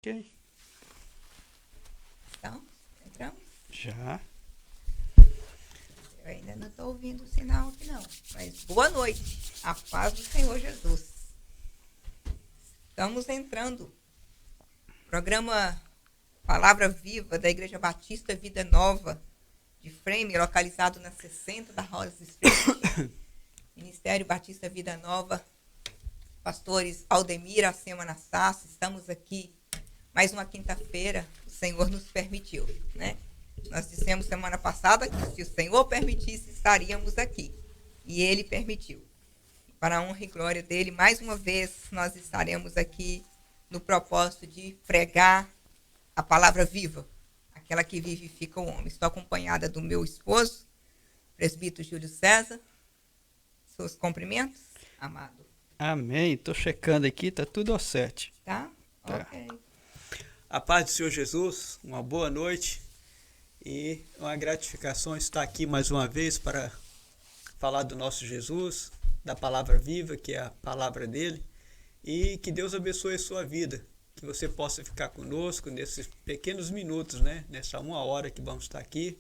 Ok. Então, entramos? Já. Eu ainda não estou ouvindo o sinal aqui não. Mas boa noite. A paz do Senhor Jesus. Estamos entrando. Programa Palavra Viva da Igreja Batista Vida Nova de Frame, localizado na 60 da Hollis Street. Ministério Batista Vida Nova. Pastores Aldemir, Acema Anastácio. Estamos aqui mais uma quinta-feira. O Senhor nos permitiu, né? Nós dissemos semana passada que se o Senhor permitisse, estaríamos aqui. E Ele permitiu. Para a honra e glória dEle, mais uma vez, nós estaremos aqui no propósito de pregar a palavra viva, aquela que vivifica o homem. Estou acompanhada do meu esposo, presbítero Júlio César. Seus cumprimentos, amado. Amém. Tô checando aqui, tá tudo ao certo. Tá? Tá. Ok. A paz do Senhor Jesus, uma boa noite e uma gratificação estar aqui mais uma vez para falar do nosso Jesus, da palavra viva, que é a palavra dele, e que Deus abençoe a sua vida, que você possa ficar conosco nesses pequenos minutos, né? Nessa 1 hora que vamos estar aqui,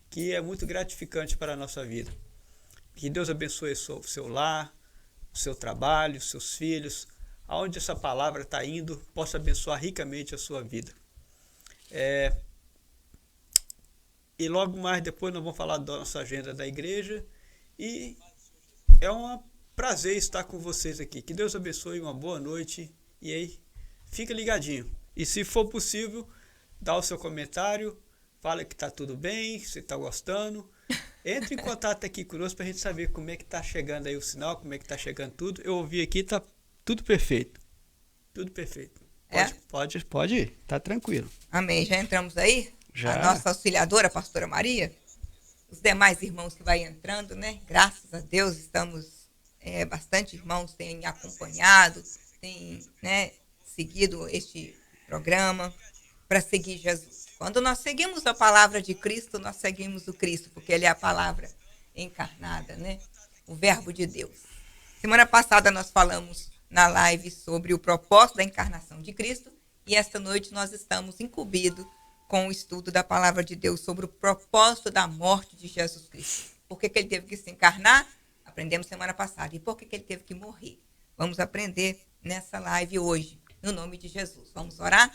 que é muito gratificante para a nossa vida. Que Deus abençoe o seu lar, o seu trabalho, os seus filhos, aonde essa palavra está indo, possa abençoar ricamente a sua vida. E logo mais depois nós vamos falar da nossa agenda da igreja e é um prazer estar com vocês aqui. Que Deus abençoe, uma boa noite e aí fica ligadinho. E se for possível, dá o seu comentário, fala que está tudo bem, se está gostando. Entre em contato aqui conosco para a gente saber como é que está chegando aí o sinal, como é que está chegando tudo. Eu ouvi aqui, está tudo perfeito. Tudo perfeito. Pode ir, tá tranquilo. Amém. Já entramos aí? Já. A nossa auxiliadora, a pastora Maria. Os demais irmãos que vai entrando, né? Graças a Deus, estamos... bastante irmãos têm acompanhado, têm, né, seguido este programa para seguir Jesus. Quando nós seguimos a palavra de Cristo, nós seguimos o Cristo, porque Ele é a palavra encarnada, né? O verbo de Deus. Semana passada nós falamos na live sobre o propósito da encarnação de Cristo e esta noite nós estamos incumbidos com o estudo da palavra de Deus sobre o propósito da morte de Jesus Cristo. Por que Ele teve que se encarnar? Aprendemos semana passada. E por que Ele teve que morrer? Vamos aprender nessa live hoje, no nome de Jesus. Vamos orar?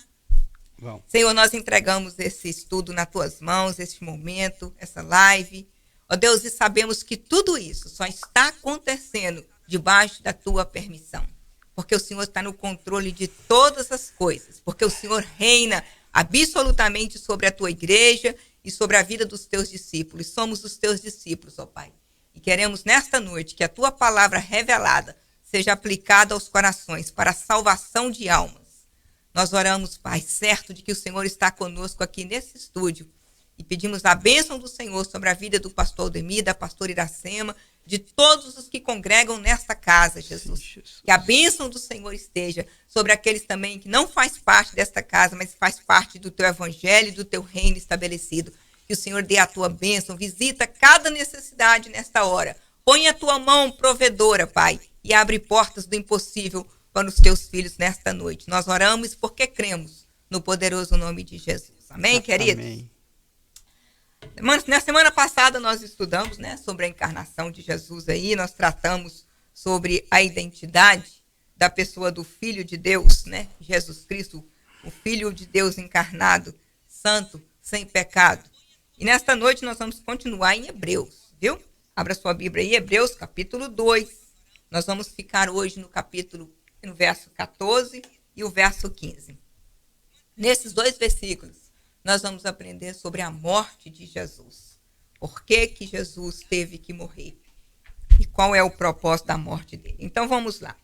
Vamos. Senhor, nós entregamos esse estudo nas Tuas mãos, esse momento, essa live. Ó Deus, e sabemos que tudo isso só está acontecendo debaixo da Tua permissão. Porque o Senhor está no controle de todas as coisas. Porque o Senhor reina absolutamente sobre a Tua igreja e sobre a vida dos Teus discípulos. Somos os Teus discípulos, ó Pai. E queremos nesta noite que a Tua palavra revelada seja aplicada aos corações para a salvação de almas. Nós oramos, Pai, certo de que o Senhor está conosco aqui nesse estúdio. E pedimos a bênção do Senhor sobre a vida do pastor Aldemir, da pastora Iracema, de todos os que congregam nesta casa, Jesus. Sim, Jesus. Que a bênção do Senhor esteja sobre aqueles também que não faz parte desta casa, mas faz parte do Teu evangelho e do Teu reino estabelecido. Que o Senhor dê a Tua bênção, visita cada necessidade nesta hora. Põe a Tua mão provedora, Pai, e abre portas do impossível para os Teus filhos nesta noite. Nós oramos porque cremos no poderoso nome de Jesus. Amém, queridos? Amém. Na semana passada nós estudamos, né, sobre a encarnação de Jesus aí, nós tratamos sobre a identidade da pessoa do Filho de Deus, né, Jesus Cristo, o Filho de Deus encarnado, santo, sem pecado. E nesta noite nós vamos continuar em Hebreus, viu? Abra sua Bíblia aí, Hebreus capítulo 2. Nós vamos ficar hoje no verso 14 e o verso 15. Nesses dois versículos, nós vamos aprender sobre a morte de Jesus. Por que Jesus teve que morrer? E qual é o propósito da morte dele? Então vamos lá.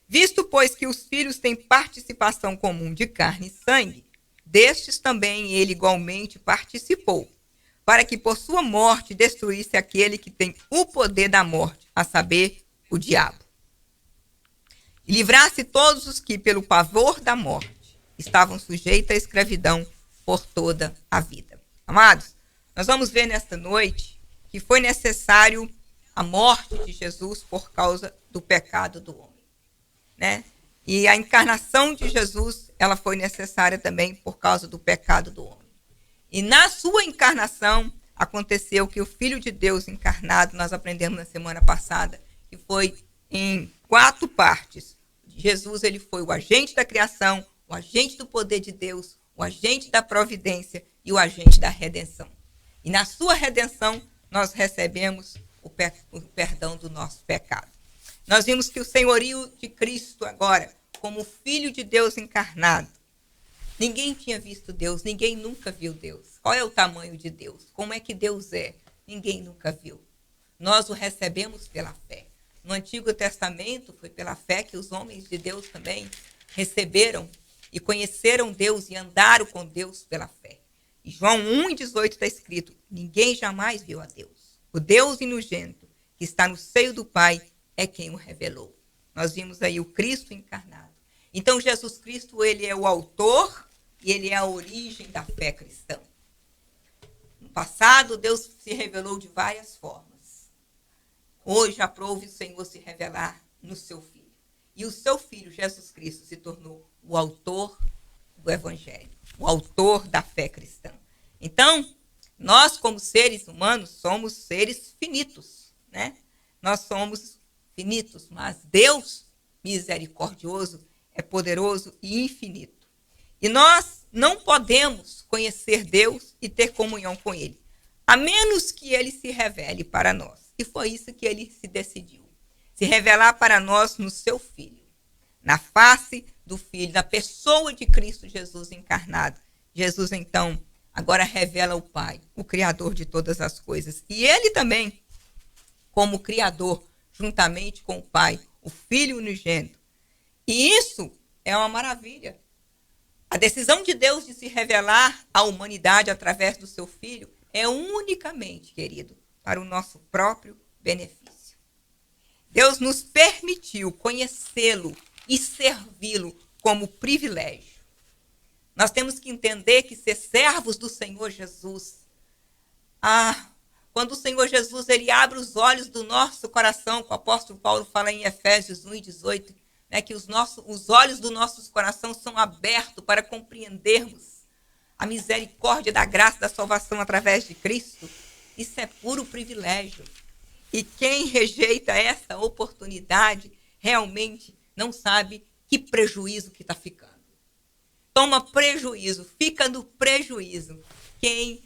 Visto, pois, que os filhos têm participação comum de carne e sangue, destes também ele igualmente participou, para que por sua morte destruísse aquele que tem o poder da morte, a saber, o diabo. E livrasse todos os que, pelo pavor da morte, estavam sujeitos à escravidão por toda a vida. Amados, nós vamos ver nesta noite que foi necessário a morte de Jesus por causa do pecado do homem, né? E a encarnação de Jesus, ela foi necessária também por causa do pecado do homem. E na sua encarnação, aconteceu que o Filho de Deus encarnado, nós aprendemos na semana passada, que foi em 4 partes. Jesus, ele foi o agente da criação, o agente do poder de Deus, o agente da providência e o agente da redenção. E na sua redenção, nós recebemos o perdão do nosso pecado. Nós vimos que o senhorio de Cristo agora, como Filho de Deus encarnado, ninguém tinha visto Deus, ninguém nunca viu Deus. Qual é o tamanho de Deus? Como é que Deus é? Ninguém nunca viu. Nós o recebemos pela fé. No Antigo Testamento, foi pela fé que os homens de Deus também receberam e conheceram Deus e andaram com Deus pela fé. E João 1,18 está escrito: ninguém jamais viu a Deus. O Deus unigênito, que está no seio do Pai, é quem o revelou. Nós vimos aí o Cristo encarnado. Então, Jesus Cristo, ele é o autor e ele é a origem da fé cristã. No passado, Deus se revelou de várias formas. Hoje, aprove o Senhor se revelar no seu Filho. E o seu Filho, Jesus Cristo, se tornou o autor do Evangelho, o autor da fé cristã. Então, nós, como seres humanos, somos seres finitos, né? Nós somos finitos, mas Deus, misericordioso, é poderoso e infinito. E nós não podemos conhecer Deus e ter comunhão com Ele, a menos que Ele se revele para nós. E foi isso que Ele se decidiu, se revelar para nós no seu Filho, na face do Filho, da pessoa de Cristo Jesus encarnado. Jesus, então, agora revela o Pai, o Criador de todas as coisas. E Ele também, como Criador, juntamente com o Pai, o Filho unigênito. E isso é uma maravilha. A decisão de Deus de se revelar à humanidade através do seu Filho é unicamente, querido, para o nosso próprio benefício. Deus nos permitiu conhecê-lo e servi-lo como privilégio. Nós temos que entender que ser servos do Senhor Jesus, quando o Senhor Jesus ele abre os olhos do nosso coração, que o apóstolo Paulo fala em Efésios 1,18, né, que os olhos do nosso coração são abertos para compreendermos a misericórdia da graça da salvação através de Cristo. Isso é puro privilégio. E quem rejeita essa oportunidade realmente não sabe que prejuízo que está ficando. Toma prejuízo, fica no prejuízo quem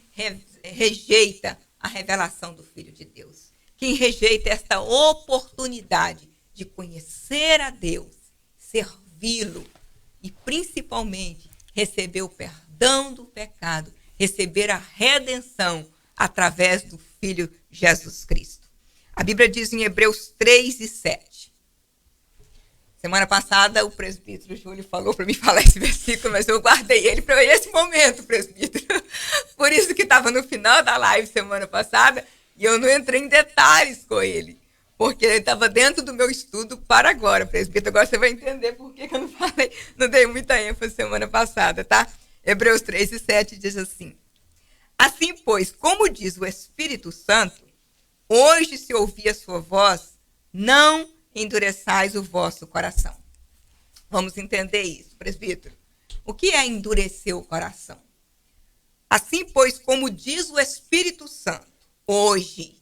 rejeita a revelação do Filho de Deus. Quem rejeita esta oportunidade de conhecer a Deus, servi-lo e principalmente receber o perdão do pecado, receber a redenção através do Filho Jesus Cristo. A Bíblia diz em Hebreus 3:7. Semana passada o presbítero Júlio falou para mim falar esse versículo, mas eu guardei ele para esse momento, presbítero. Por isso que estava no final da live semana passada e eu não entrei em detalhes com ele, porque ele estava dentro do meu estudo para agora, presbítero. Agora você vai entender por que eu não falei, não dei muita ênfase semana passada, tá? Hebreus 3:7 diz assim: assim, pois, como diz o Espírito Santo, hoje se ouvir a sua voz, não endureçais o vosso coração. Vamos entender isso, presbítero. O que é endurecer o coração? Assim, pois, como diz o Espírito Santo, hoje,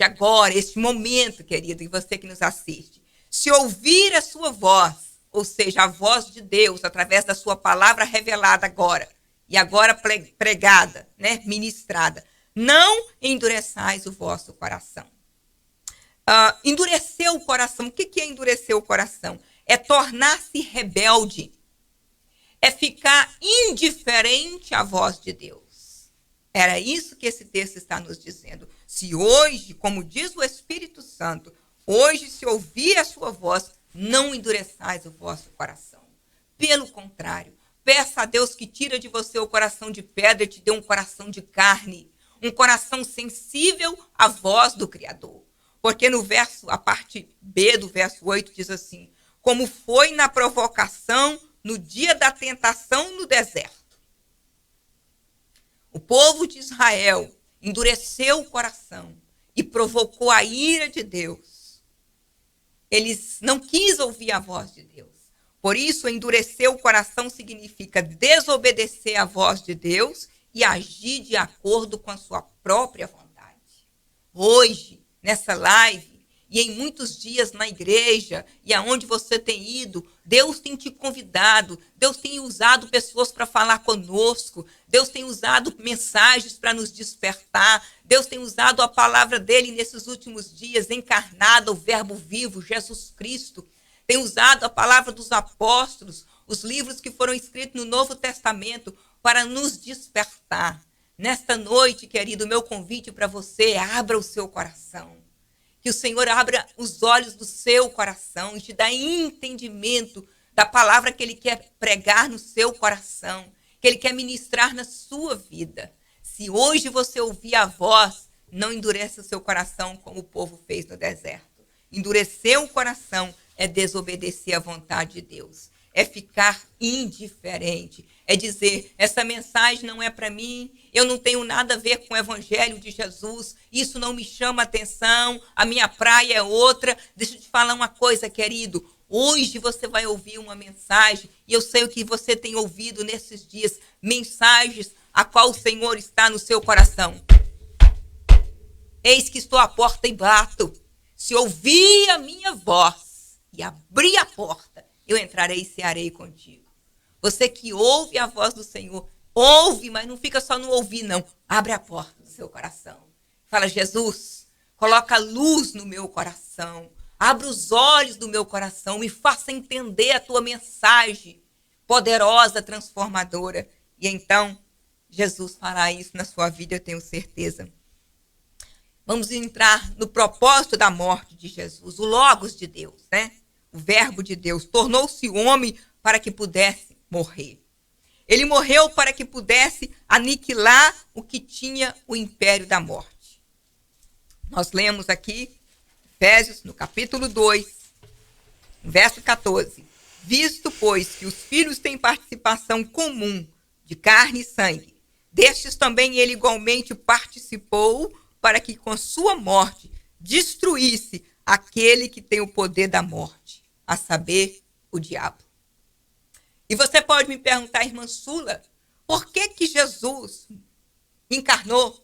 agora, este momento, querido, e você que nos assiste, se ouvir a sua voz, ou seja, a voz de Deus, através da sua palavra revelada agora, e agora pregada, né, ministrada, não endureçais o vosso coração. Endurecer o coração, o que é endurecer o coração? É tornar-se rebelde, é ficar indiferente à voz de Deus. Era isso que esse texto está nos dizendo. Se hoje, como diz o Espírito Santo, hoje se ouvir a sua voz, não endureçais o vosso coração. Pelo contrário, peça a Deus que tira de você o coração de pedra e te dê um coração de carne, um coração sensível à voz do Criador. Porque a parte B do verso 8 diz assim: como foi na provocação no dia da tentação no deserto. O povo de Israel endureceu o coração e provocou a ira de Deus. Eles não quis ouvir a voz de Deus. Por isso, endurecer o coração significa desobedecer à voz de Deus e agir de acordo com a sua própria vontade. Hoje, nessa live, e em muitos dias na igreja, e aonde você tem ido, Deus tem te convidado, Deus tem usado pessoas para falar conosco, Deus tem usado mensagens para nos despertar, Deus tem usado a palavra dele nesses últimos dias, encarnada, o verbo vivo, Jesus Cristo, tem usado a palavra dos apóstolos, os livros que foram escritos no Novo Testamento para nos despertar. Nesta noite, querido, meu convite para você, abra o seu coração. Que o Senhor abra os olhos do seu coração e te dá entendimento da palavra que Ele quer pregar no seu coração, que Ele quer ministrar na sua vida. Se hoje você ouvir a voz, não endureça o seu coração como o povo fez no deserto. Endurecer o coração é desobedecer à vontade de Deus. É ficar indiferente. É dizer, essa mensagem não é para mim, eu não tenho nada a ver com o evangelho de Jesus, isso não me chama atenção, a minha praia é outra. Deixa eu te falar uma coisa, querido. Hoje você vai ouvir uma mensagem, e eu sei o que você tem ouvido nesses dias, mensagens a qual o Senhor está no seu coração. Eis que estou à porta e bato. Se ouvir a minha voz e abrir a porta, eu entrarei e cearei contigo. Você que ouve a voz do Senhor, ouve, mas não fica só no ouvir, não. Abre a porta do seu coração. Fala, Jesus, coloca luz no meu coração. Abre os olhos do meu coração. Me faça entender a tua mensagem poderosa, transformadora. E então, Jesus fará isso na sua vida, eu tenho certeza. Vamos entrar no propósito da morte de Jesus. O Logos de Deus, né? O verbo de Deus. Tornou-se homem para que pudesse morrer. Ele morreu para que pudesse aniquilar o que tinha o império da morte. Nós lemos aqui, Efésios, no capítulo 2, verso 14. Visto, pois, que os filhos têm participação comum de carne e sangue, destes também ele igualmente participou para que com sua morte destruísse aquele que tem o poder da morte, a saber, o diabo. E você pode me perguntar, irmã Sula, por que Jesus encarnou,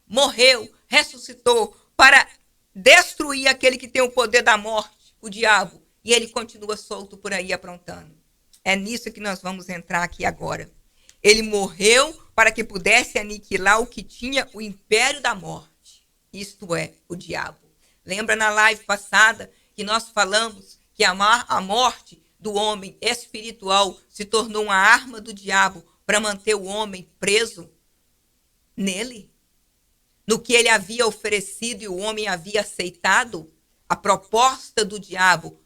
morreu, ressuscitou para destruir aquele que tem o poder da morte, o diabo, e ele continua solto por aí aprontando? É nisso que nós vamos entrar aqui agora. Ele morreu para que pudesse aniquilar o que tinha o império da morte, isto é, o diabo. Lembra na live passada que nós falamos que a morte do homem espiritual se tornou uma arma do diabo para manter o homem preso nele? No que ele havia oferecido e o homem havia aceitado? A proposta do diabo: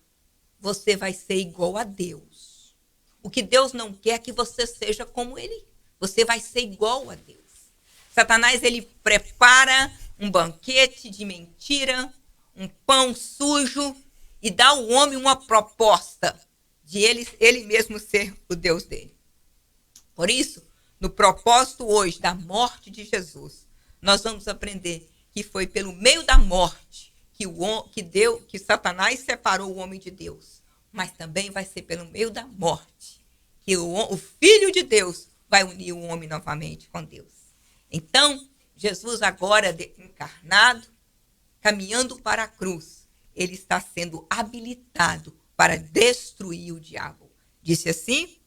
você vai ser igual a Deus. O que Deus não quer é que você seja como ele. Você vai ser igual a Deus. Satanás, ele prepara um banquete de mentira, um pão sujo, e dá ao homem uma proposta de ele mesmo ser o Deus dele. Por isso, no propósito hoje da morte de Jesus, nós vamos aprender que foi pelo meio da morte que Satanás separou o homem de Deus. Mas também vai ser pelo meio da morte que o Filho de Deus vai unir o homem novamente com Deus. Então, Jesus agora encarnado, caminhando para a cruz, ele está sendo habilitado para destruir o diabo. Disse assim: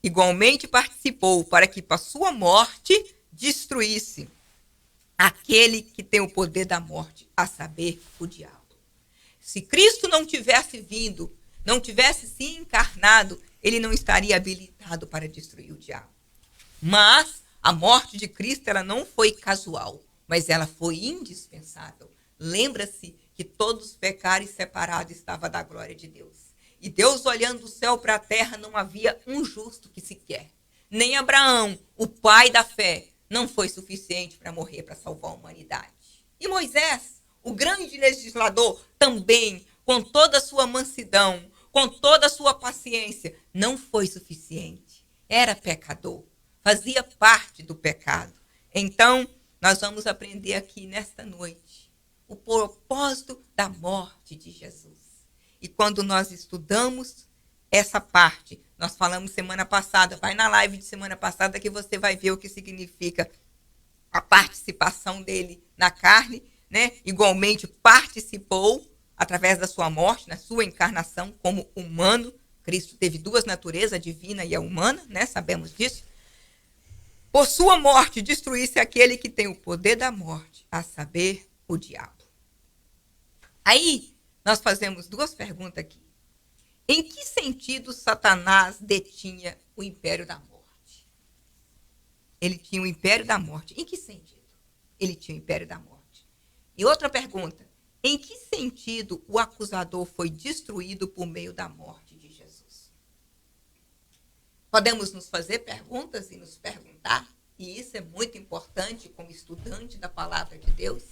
igualmente participou para que, por sua morte, destruísse aquele que tem o poder da morte, a saber, o diabo. Se Cristo não tivesse vindo, não tivesse se encarnado, ele não estaria habilitado para destruir o diabo. Mas a morte de Cristo, ela não foi casual, mas ela foi indispensável. Lembra-se que todos pecaram e separados estavam da glória de Deus. E Deus, olhando do céu para a terra, não havia um justo que sequer. Nem Abraão, o pai da fé, não foi suficiente para morrer, para salvar a humanidade. E Moisés, o grande legislador, também, com toda a sua mansidão, com toda a sua paciência, não foi suficiente. Era pecador, fazia parte do pecado. Então, nós vamos aprender aqui nesta noite o propósito da morte de Jesus. E quando nós estudamos essa parte. Nós falamos semana passada, vai na live de semana passada que você vai ver o que significa a participação dele na carne, né? Igualmente participou através da sua morte, na sua encarnação como humano. Cristo teve duas naturezas, a divina e a humana, né? Sabemos disso. Por sua morte, destruísse aquele que tem o poder da morte, a saber, o diabo. Aí, nós fazemos duas perguntas aqui. Em que sentido Satanás detinha o império da morte? Ele tinha o império da morte. Em que sentido ele tinha o império da morte? E outra pergunta. Em que sentido o acusador foi destruído por meio da morte de Jesus? Podemos nos fazer perguntas e nos perguntar, e isso é muito importante como estudante da palavra de Deus.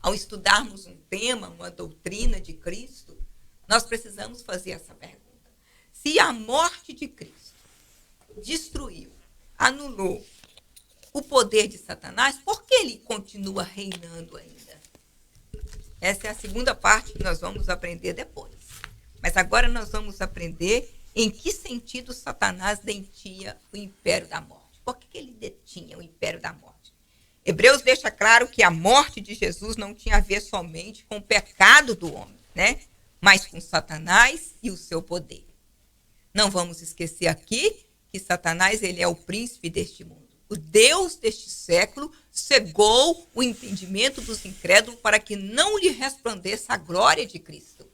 Ao estudarmos um tema, uma doutrina de Cristo, nós precisamos fazer essa pergunta. Se a morte de Cristo destruiu, anulou o poder de Satanás, por que ele continua reinando ainda? Essa é a segunda parte que nós vamos aprender depois. Mas agora nós vamos aprender em que sentido Satanás detinha o império da morte. Por que ele detinha o império da morte? Hebreus deixa claro que a morte de Jesus não tinha a ver somente com o pecado do homem, né? Mas com Satanás e o seu poder. Não vamos esquecer aqui que Satanás ele é o príncipe deste mundo. O Deus deste século cegou o entendimento dos incrédulos para que não lhe resplandeça a glória de Cristo.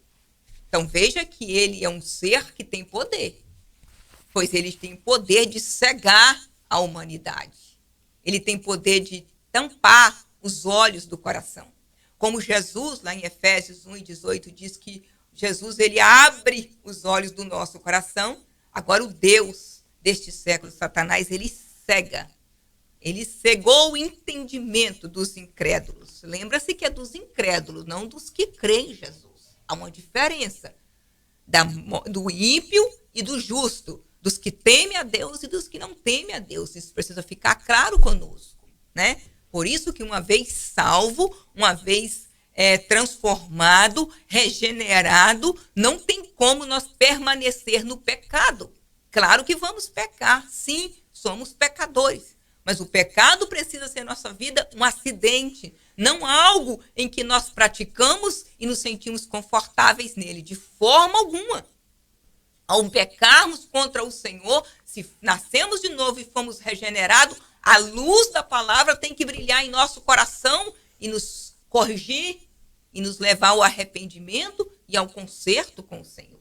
Então veja que ele é um ser que tem poder, pois ele tem poder de cegar a humanidade. Ele tem poder de tampar os olhos do coração. Como Jesus, lá em Efésios 1:18, diz que Jesus ele abre os olhos do nosso coração. Agora o Deus deste século, Satanás, ele cega. Ele cegou o entendimento dos incrédulos. Lembra-se que é dos incrédulos, não dos que creem em Jesus. Há uma diferença do ímpio e do justo, dos que temem a Deus e dos que não temem a Deus. Isso precisa ficar claro conosco, né? Por isso que uma vez salvo, uma vez transformado, regenerado, não tem como nós permanecer no pecado. Claro que vamos pecar, sim, somos pecadores. Mas o pecado precisa ser em nossa vida um acidente, não algo em que nós praticamos e nos sentimos confortáveis nele, de forma alguma. Ao pecarmos contra o Senhor, se nascemos de novo e fomos regenerados, a luz da palavra tem que brilhar em nosso coração e nos corrigir e nos levar ao arrependimento e ao conserto com o Senhor.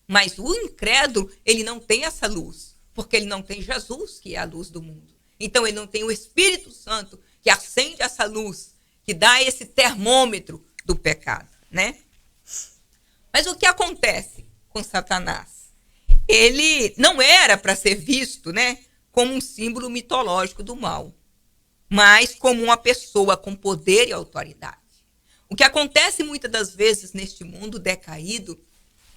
Mas o incrédulo, ele não tem essa luz, porque ele não tem Jesus, que é a luz do mundo. Então ele não tem o Espírito Santo, que acende essa luz, que dá esse termômetro do pecado, né? Mas o que acontece com Satanás? Ele não era para ser visto, né, como um símbolo mitológico do mal, mas como uma pessoa com poder e autoridade. O que acontece muitas das vezes neste mundo decaído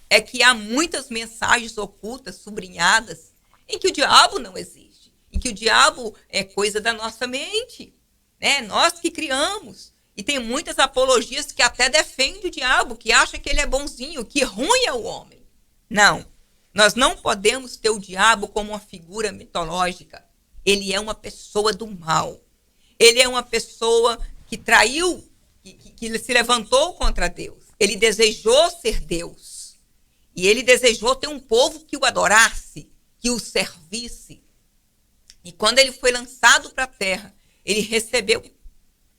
é que há muitas mensagens ocultas, sublinhadas, em que o diabo não existe, em que o diabo é coisa da nossa mente, né? Nós que criamos. E tem muitas apologias que até defendem o diabo, que acha que ele é bonzinho, que ruim é o homem. Não, nós não podemos ter o diabo como uma figura mitológica. Ele é uma pessoa do mal. Ele é uma pessoa que traiu, que se levantou contra Deus. Ele desejou ser Deus. E ele desejou ter um povo que o adorasse, que o servisse. E quando ele foi lançado para a terra, ele recebeu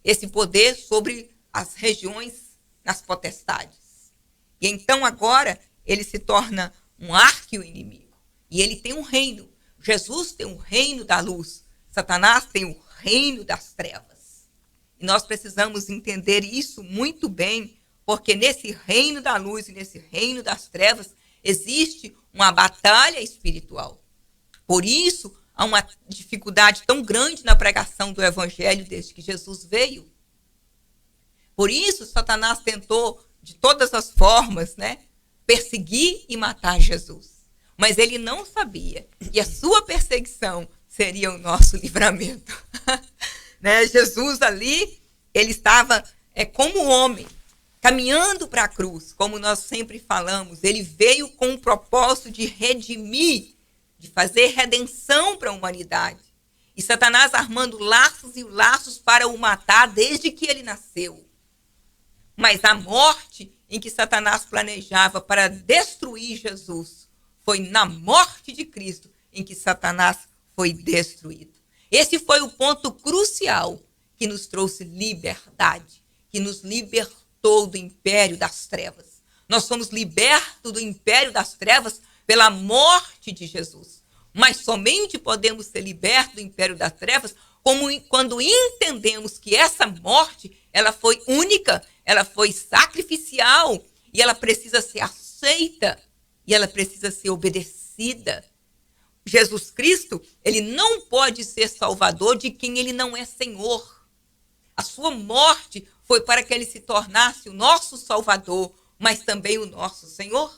esse poder sobre as regiões, nas potestades. E então agora ele se torna um arqui-inimigo. E ele tem um reino. Jesus tem um reino da luz. Satanás tem o reino das trevas. E nós precisamos entender isso muito bem, porque nesse reino da luz e nesse reino das trevas existe uma batalha espiritual. Por isso, há uma dificuldade tão grande na pregação do evangelho desde que Jesus veio. Por isso, Satanás tentou, de todas as formas, né, perseguir e matar Jesus. Mas ele não sabia que a sua perseguição seria o nosso livramento. Né? Jesus ali, ele estava como homem, caminhando para a cruz, como nós sempre falamos, ele veio com o propósito de redimir, de fazer redenção para a humanidade. E Satanás armando laços e laços para o matar desde que ele nasceu. Mas a morte em que Satanás planejava para destruir Jesus foi na morte de Cristo em que Satanás foi destruído. Esse foi o ponto crucial que nos trouxe liberdade, que nos libertou do império das trevas. Nós fomos libertos do império das trevas pela morte de Jesus. Mas somente podemos ser libertos do império das trevas quando entendemos que essa morte, ela foi única, ela foi sacrificial e ela precisa ser aceita e ela precisa ser obedecida. Jesus Cristo, ele não pode ser salvador de quem ele não é Senhor. A sua morte foi para que ele se tornasse o nosso Salvador, mas também o nosso Senhor.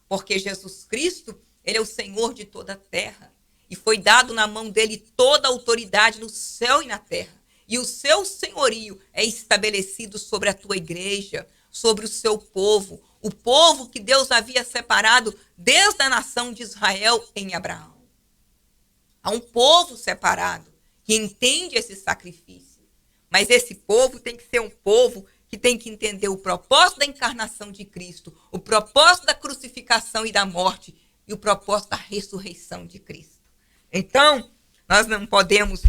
Porque Jesus Cristo, ele é o Senhor de toda a terra. E foi dado na mão dele toda a autoridade no céu e na terra. E o seu senhorio é estabelecido sobre a tua igreja, sobre o seu povo. O povo que Deus havia separado desde a nação de Israel em Abraão. Há um povo separado que entende esse sacrifício. Mas esse povo tem que ser um povo que tem que entender o propósito da encarnação de Cristo, o propósito da crucificação e da morte e o propósito da ressurreição de Cristo. Então, nós não podemos,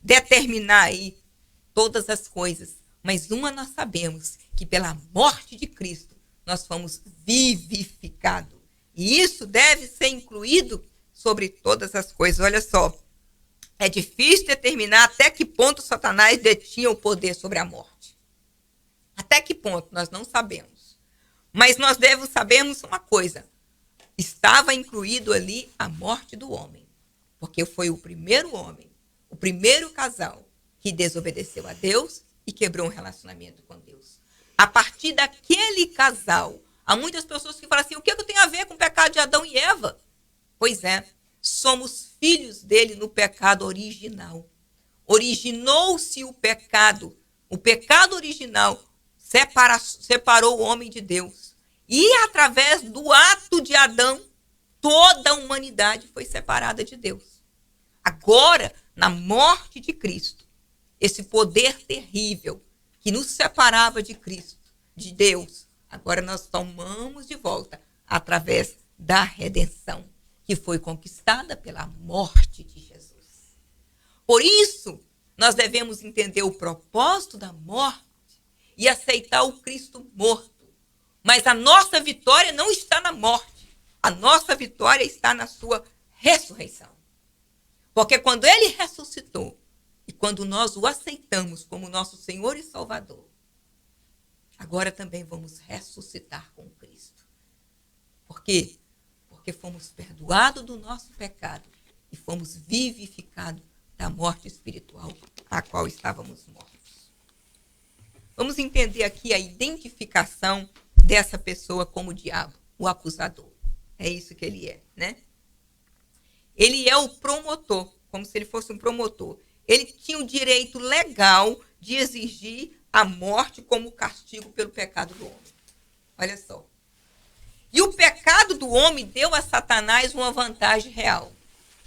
determinar aí todas as coisas, mas uma nós sabemos, que pela morte de Cristo nós fomos vivificados. E isso deve ser incluído sobre todas as coisas. Olha só, é difícil determinar até que ponto Satanás detinha o poder sobre a morte. Até que ponto, nós não sabemos. Mas nós devemos sabermos uma coisa. Estava incluído ali a morte do homem. Porque foi o primeiro homem, o primeiro casal que desobedeceu a Deus e quebrou um relacionamento com Deus. A partir daquele casal, há muitas pessoas que falam assim, o que eu tenho a ver com o pecado de Adão e Eva? Pois é, somos filhos dele no pecado original. Originou-se o pecado original separou o homem de Deus. E através do ato de Adão, toda a humanidade foi separada de Deus. Agora, na morte de Cristo, esse poder terrível que nos separava de Cristo, de Deus, agora nós tomamos de volta através da redenção, que foi conquistada pela morte de Jesus. Por isso, nós devemos entender o propósito da morte e aceitar o Cristo morto. Mas a nossa vitória não está na morte. A nossa vitória está na sua ressurreição. Porque quando ele ressuscitou, e quando nós o aceitamos como nosso Senhor e Salvador, agora também vamos ressuscitar com Cristo. Por quê? Porque fomos perdoados do nosso pecado e fomos vivificados da morte espiritual a qual estávamos mortos. Vamos entender aqui a identificação dessa pessoa como o diabo, o acusador. É isso que ele é, Ele é o promotor, como se ele fosse um promotor. Ele tinha o direito legal de exigir a morte como castigo pelo pecado do homem. Olha só. E o pecado do homem deu a Satanás uma vantagem real.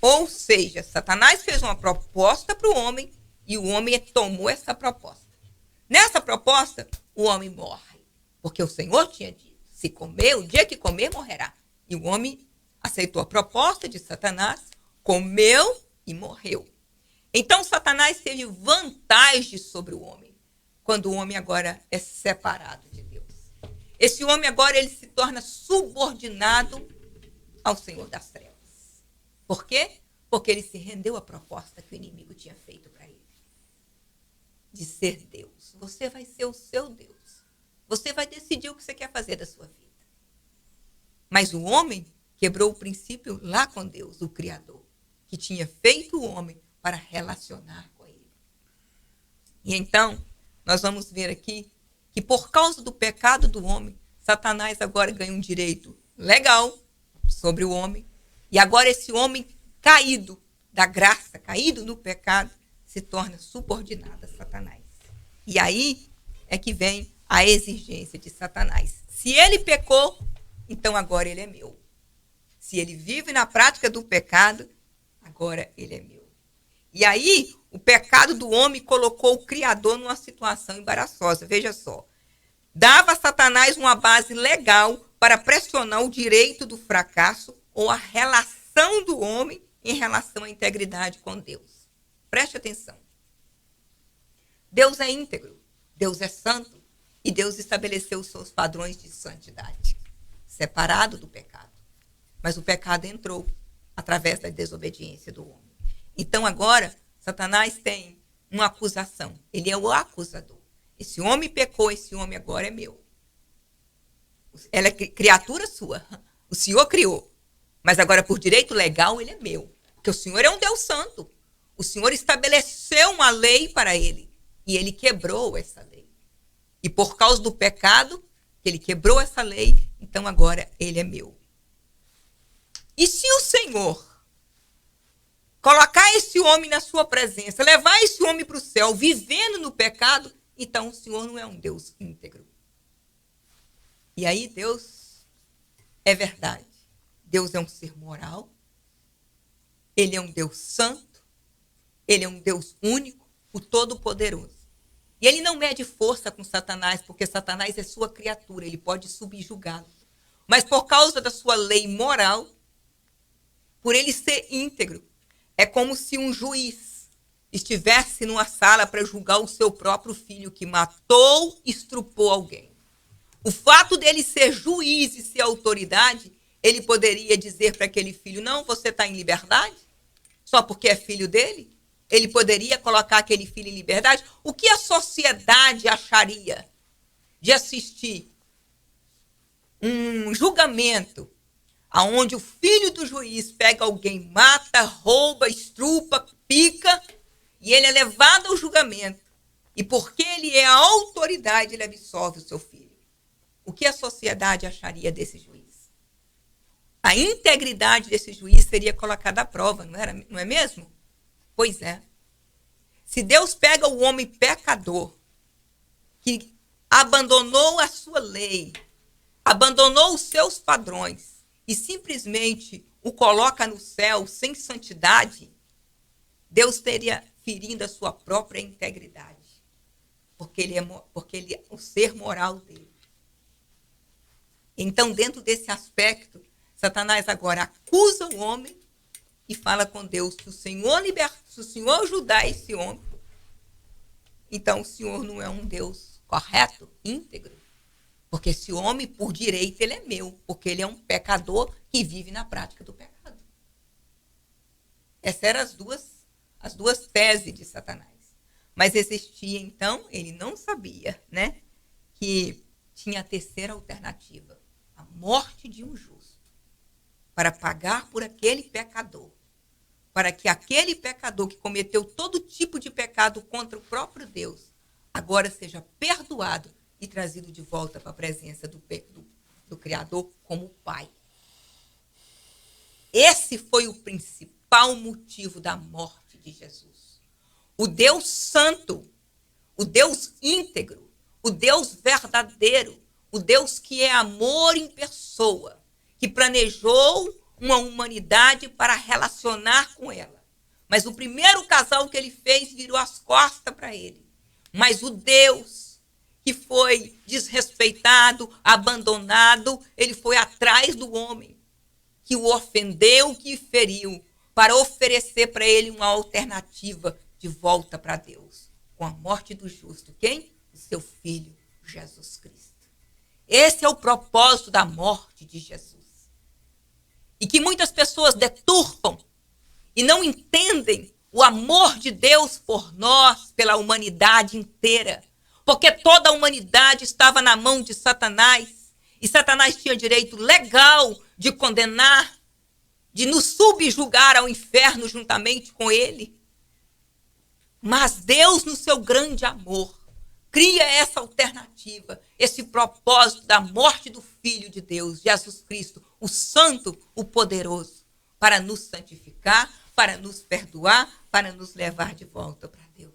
Ou seja, Satanás fez uma proposta para o homem e o homem tomou essa proposta. Nessa proposta, o homem morre. Porque o Senhor tinha dito, se comer, o dia que comer, morrerá. E o homem aceitou a proposta de Satanás, comeu e morreu. Então, Satanás teve vantagem sobre o homem, quando o homem agora é separado de Deus. Esse homem agora ele se torna subordinado ao Senhor das trevas. Por quê? Porque ele se rendeu à proposta que o inimigo tinha feito para ele. De ser Deus. Você vai ser o seu Deus. Você vai decidir o que você quer fazer da sua vida. Mas o homem quebrou o princípio lá com Deus, o Criador, que tinha feito o homem para relacionar com ele. E então, nós vamos ver aqui que por causa do pecado do homem, Satanás agora ganha um direito legal sobre o homem. E agora esse homem caído da graça, caído no pecado, se torna subordinado a Satanás. E aí é que vem a exigência de Satanás. Se ele pecou, então agora ele é meu. Se ele vive na prática do pecado, agora ele é meu. E aí, o pecado do homem colocou o Criador numa situação embaraçosa. Veja só. Dava a Satanás uma base legal para pressionar o direito do fracasso ou a relação do homem em relação à integridade com Deus. Preste atenção. Deus é íntegro, Deus é santo e Deus estabeleceu os seus padrões de santidade, separado do pecado. Mas o pecado entrou através da desobediência do homem. Então agora, Satanás tem uma acusação. Ele é o acusador. Esse homem pecou, esse homem agora é meu. Ela é criatura sua. O Senhor criou. Mas agora, por direito legal, ele é meu. Porque o Senhor é um Deus santo. O Senhor estabeleceu uma lei para ele. E ele quebrou essa lei. E por causa do pecado, ele quebrou essa lei, então agora ele é meu. E se o Senhor colocar esse homem na sua presença, levar esse homem para o céu, vivendo no pecado, então o Senhor não é um Deus íntegro. E aí Deus é verdade. Deus é um ser moral. Ele é um Deus santo. Ele é um Deus único, o Todo-Poderoso. E ele não mede força com Satanás, porque Satanás é sua criatura, ele pode subjugá-lo. Mas por causa da sua lei moral, por ele ser íntegro, é como se um juiz estivesse numa sala para julgar o seu próprio filho que matou, estrupou alguém. O fato dele ser juiz e ser autoridade, ele poderia dizer para aquele filho, não, você está em liberdade? Só porque é filho dele? Ele poderia colocar aquele filho em liberdade? O que a sociedade acharia de assistir um julgamento onde o filho do juiz pega alguém, mata, rouba, estrupa, pica, e ele é levado ao julgamento. E porque ele é a autoridade, ele absolve o seu filho. O que a sociedade acharia desse juiz? A integridade desse juiz seria colocada à prova, não é mesmo? Pois é. Se Deus pega o homem pecador, que abandonou a sua lei, abandonou os seus padrões, e simplesmente o coloca no céu sem santidade, Deus teria ferindo a sua própria integridade. Porque ele é o ser moral dele. Então, dentro desse aspecto, Satanás agora acusa o homem e fala com Deus, se o Senhor ajudar esse homem, então o Senhor não é um Deus correto, íntegro. Porque esse homem, por direito, ele é meu, porque ele é um pecador que vive na prática do pecado. Essas eram as duas teses de Satanás. Mas existia, então, ele não sabia, né, que tinha a terceira alternativa, a morte de um justo, para pagar por aquele pecador, para que aquele pecador que cometeu todo tipo de pecado contra o próprio Deus, agora seja perdoado e trazido de volta para a presença do Criador como Pai. Esse foi o principal motivo da morte de Jesus. O Deus santo, o Deus íntegro, o Deus verdadeiro, o Deus que é amor em pessoa, que planejou uma humanidade para relacionar com ela. Mas o primeiro casal que ele fez virou as costas para ele. Mas o Deus que foi desrespeitado, abandonado, ele foi atrás do homem, que o ofendeu, que o feriu, para oferecer para ele uma alternativa de volta para Deus, com a morte do justo. Quem? O seu filho, Jesus Cristo. Esse é o propósito da morte de Jesus. E que muitas pessoas deturpam e não entendem o amor de Deus por nós, pela humanidade inteira. Porque toda a humanidade estava na mão de Satanás. E Satanás tinha direito legal de condenar, de nos subjugar ao inferno juntamente com ele. Mas Deus, no seu grande amor, cria essa alternativa, esse propósito da morte do Filho de Deus, Jesus Cristo, o Santo, o Poderoso, para nos santificar, para nos perdoar, para nos levar de volta para Deus.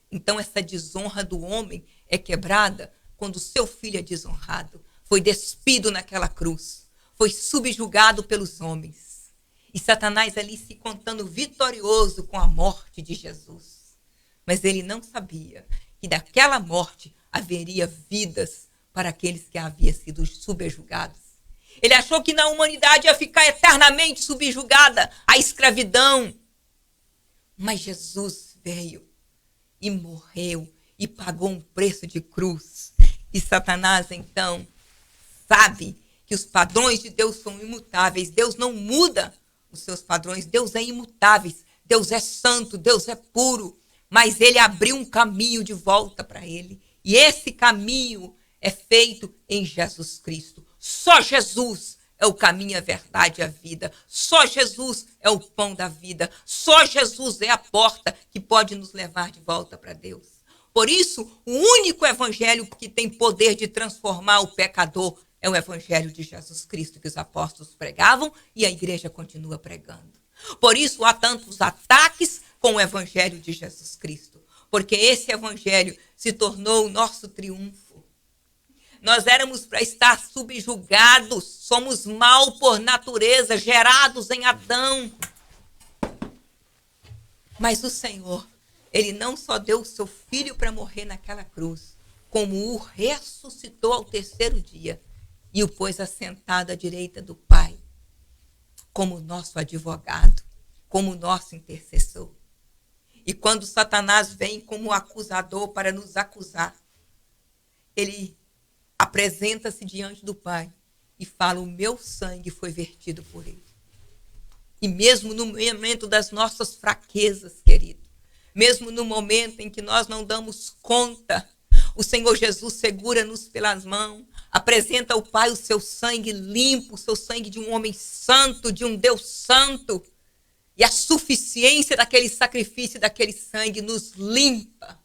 Então, essa desonra do homem é quebrada quando o seu filho é desonrado, foi despido naquela cruz, foi subjugado pelos homens. E Satanás ali se contando vitorioso com a morte de Jesus. Mas ele não sabia que daquela morte haveria vidas para aqueles que haviam sido subjugados. Ele achou que na humanidade ia ficar eternamente subjugada à escravidão. Mas Jesus veio e morreu e pagou um preço de cruz. E Satanás, então, sabe que os padrões de Deus são imutáveis. Deus não muda os seus padrões. Deus é imutável. Deus é santo. Deus é puro. Mas ele abriu um caminho de volta para ele. E esse caminho é feito em Jesus Cristo. Só Jesus é o caminho, a verdade e a vida. Só Jesus é o pão da vida. Só Jesus é a porta que pode nos levar de volta para Deus. Por isso, o único evangelho que tem poder de transformar o pecador é o evangelho de Jesus Cristo que os apóstolos pregavam e a igreja continua pregando. Por isso, há tantos ataques com o evangelho de Jesus Cristo, porque esse evangelho se tornou o nosso triunfo. Nós éramos para estar subjugados, somos mal por natureza, gerados em Adão. Mas o Senhor, ele não só deu o seu filho para morrer naquela cruz, como o ressuscitou ao terceiro dia e o pôs assentado à direita do Pai, como nosso advogado, como nosso intercessor. E quando Satanás vem como acusador para nos acusar, ele apresenta-se diante do Pai e fala: o meu sangue foi vertido por ele. E mesmo no momento das nossas fraquezas, querido, mesmo no momento em que nós não damos conta, o Senhor Jesus segura-nos pelas mãos, apresenta ao Pai o seu sangue limpo, o seu sangue de um homem santo, de um Deus santo. E a suficiência daquele sacrifício, daquele sangue, nos limpa.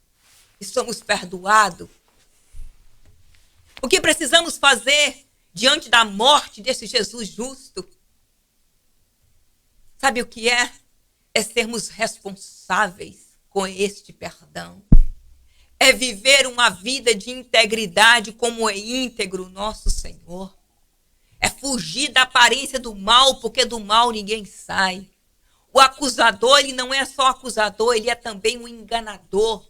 E somos perdoados. O que precisamos fazer diante da morte desse Jesus justo? Sabe o que é? É sermos responsáveis com este perdão. É viver uma vida de integridade como é íntegro o nosso Senhor. É fugir da aparência do mal, porque do mal ninguém sai. O acusador, ele não é só acusador, ele é também um enganador.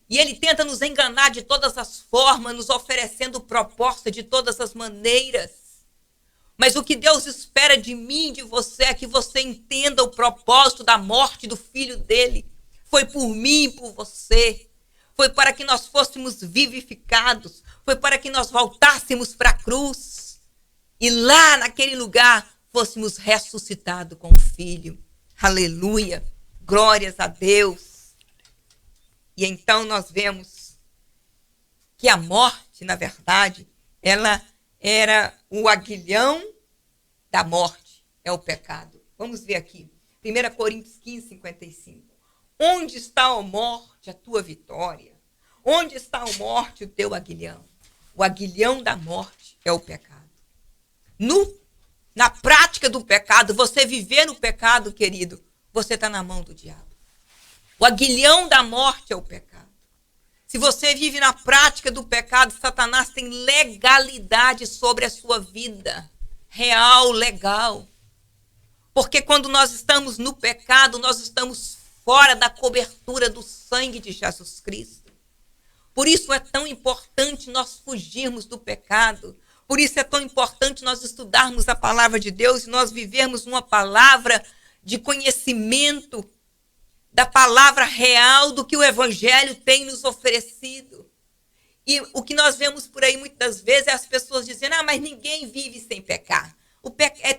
E ele tenta nos enganar de todas as formas, nos oferecendo proposta de todas as maneiras. Mas o que Deus espera de mim e de você é que você entenda o propósito da morte do Filho dele. Foi por mim e por você. Foi para que nós fôssemos vivificados. Foi para que nós voltássemos para a cruz. E lá naquele lugar fôssemos ressuscitados com o Filho. Aleluia. Glórias a Deus. E então nós vemos que a morte, na verdade, ela era o aguilhão da morte, é o pecado. Vamos ver aqui, 1 Coríntios 15, 55. Onde está, ó morte, a tua vitória? Onde está, ó morte, o teu aguilhão? O aguilhão da morte é o pecado. Na prática do pecado, você viver no pecado, querido, você está na mão do diabo. O aguilhão da morte é o pecado. Se você vive na prática do pecado, Satanás tem legalidade sobre a sua vida. Real, legal. Porque quando nós estamos no pecado, nós estamos fora da cobertura do sangue de Jesus Cristo. Por isso é tão importante nós fugirmos do pecado. Por isso é tão importante nós estudarmos a palavra de Deus e nós vivermos uma palavra de conhecimento da palavra real do que o Evangelho tem nos oferecido. E o que nós vemos por aí muitas vezes é as pessoas dizendo: mas ninguém vive sem pecar.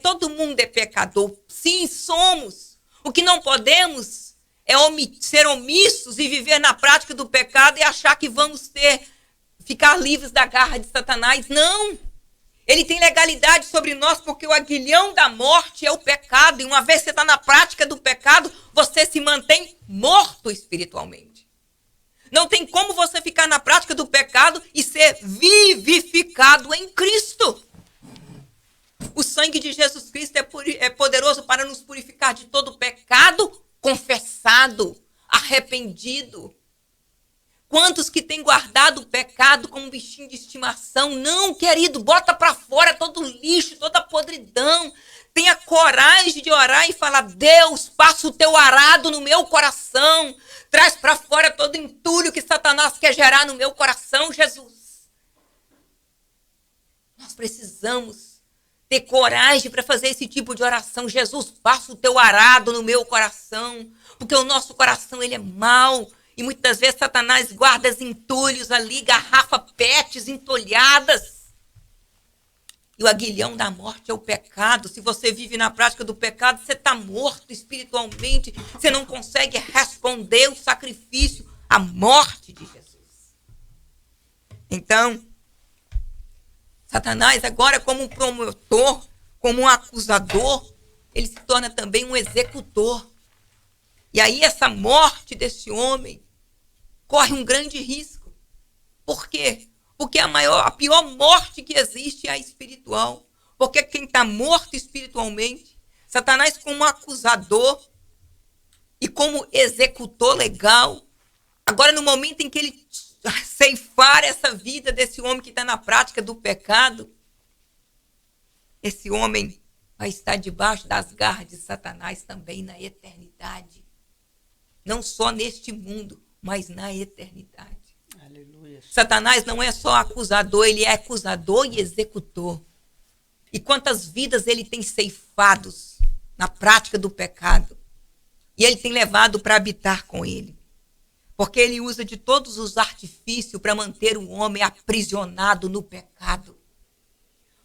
Todo mundo é pecador. Sim, somos. O que não podemos é ser omissos e viver na prática do pecado e achar que vamos ficar livres da garra de Satanás. Não! Ele tem legalidade sobre nós porque o aguilhão da morte é o pecado. E uma vez que você está na prática do pecado, você se mantém morto espiritualmente. Não tem como você ficar na prática do pecado e ser vivificado em Cristo. O sangue de Jesus Cristo é poderoso para nos purificar de todo pecado confessado, arrependido. Quantos que têm guardado o pecado como um bichinho de estimação? Não, querido, bota para fora todo o lixo, toda a podridão. Tenha coragem de orar e falar: Deus, passa o teu arado no meu coração. Traz para fora todo entulho que Satanás quer gerar no meu coração, Jesus. Nós precisamos ter coragem para fazer esse tipo de oração. Jesus, passa o teu arado no meu coração. Porque o nosso coração, ele é mau. E muitas vezes Satanás guarda os entulhos ali, garrafa PETs entulhadas. E o aguilhão da morte é o pecado. Se você vive na prática do pecado, você está morto espiritualmente. Você não consegue responder o sacrifício, a morte de Jesus. Então, Satanás agora, como um promotor, como um acusador, ele se torna também um executor. E aí essa morte desse homem corre um grande risco. Por quê? Porque a pior morte que existe é a espiritual. Porque quem está morto espiritualmente, Satanás como acusador e como executor legal, agora no momento em que ele ceifar essa vida desse homem que está na prática do pecado, esse homem vai estar debaixo das garras de Satanás também na eternidade. Não só neste mundo, mas na eternidade. Aleluia. Satanás não é só acusador, ele é acusador e executor. E quantas vidas ele tem ceifados na prática do pecado. E ele tem levado para habitar com ele. Porque ele usa de todos os artifícios para manter o homem aprisionado no pecado.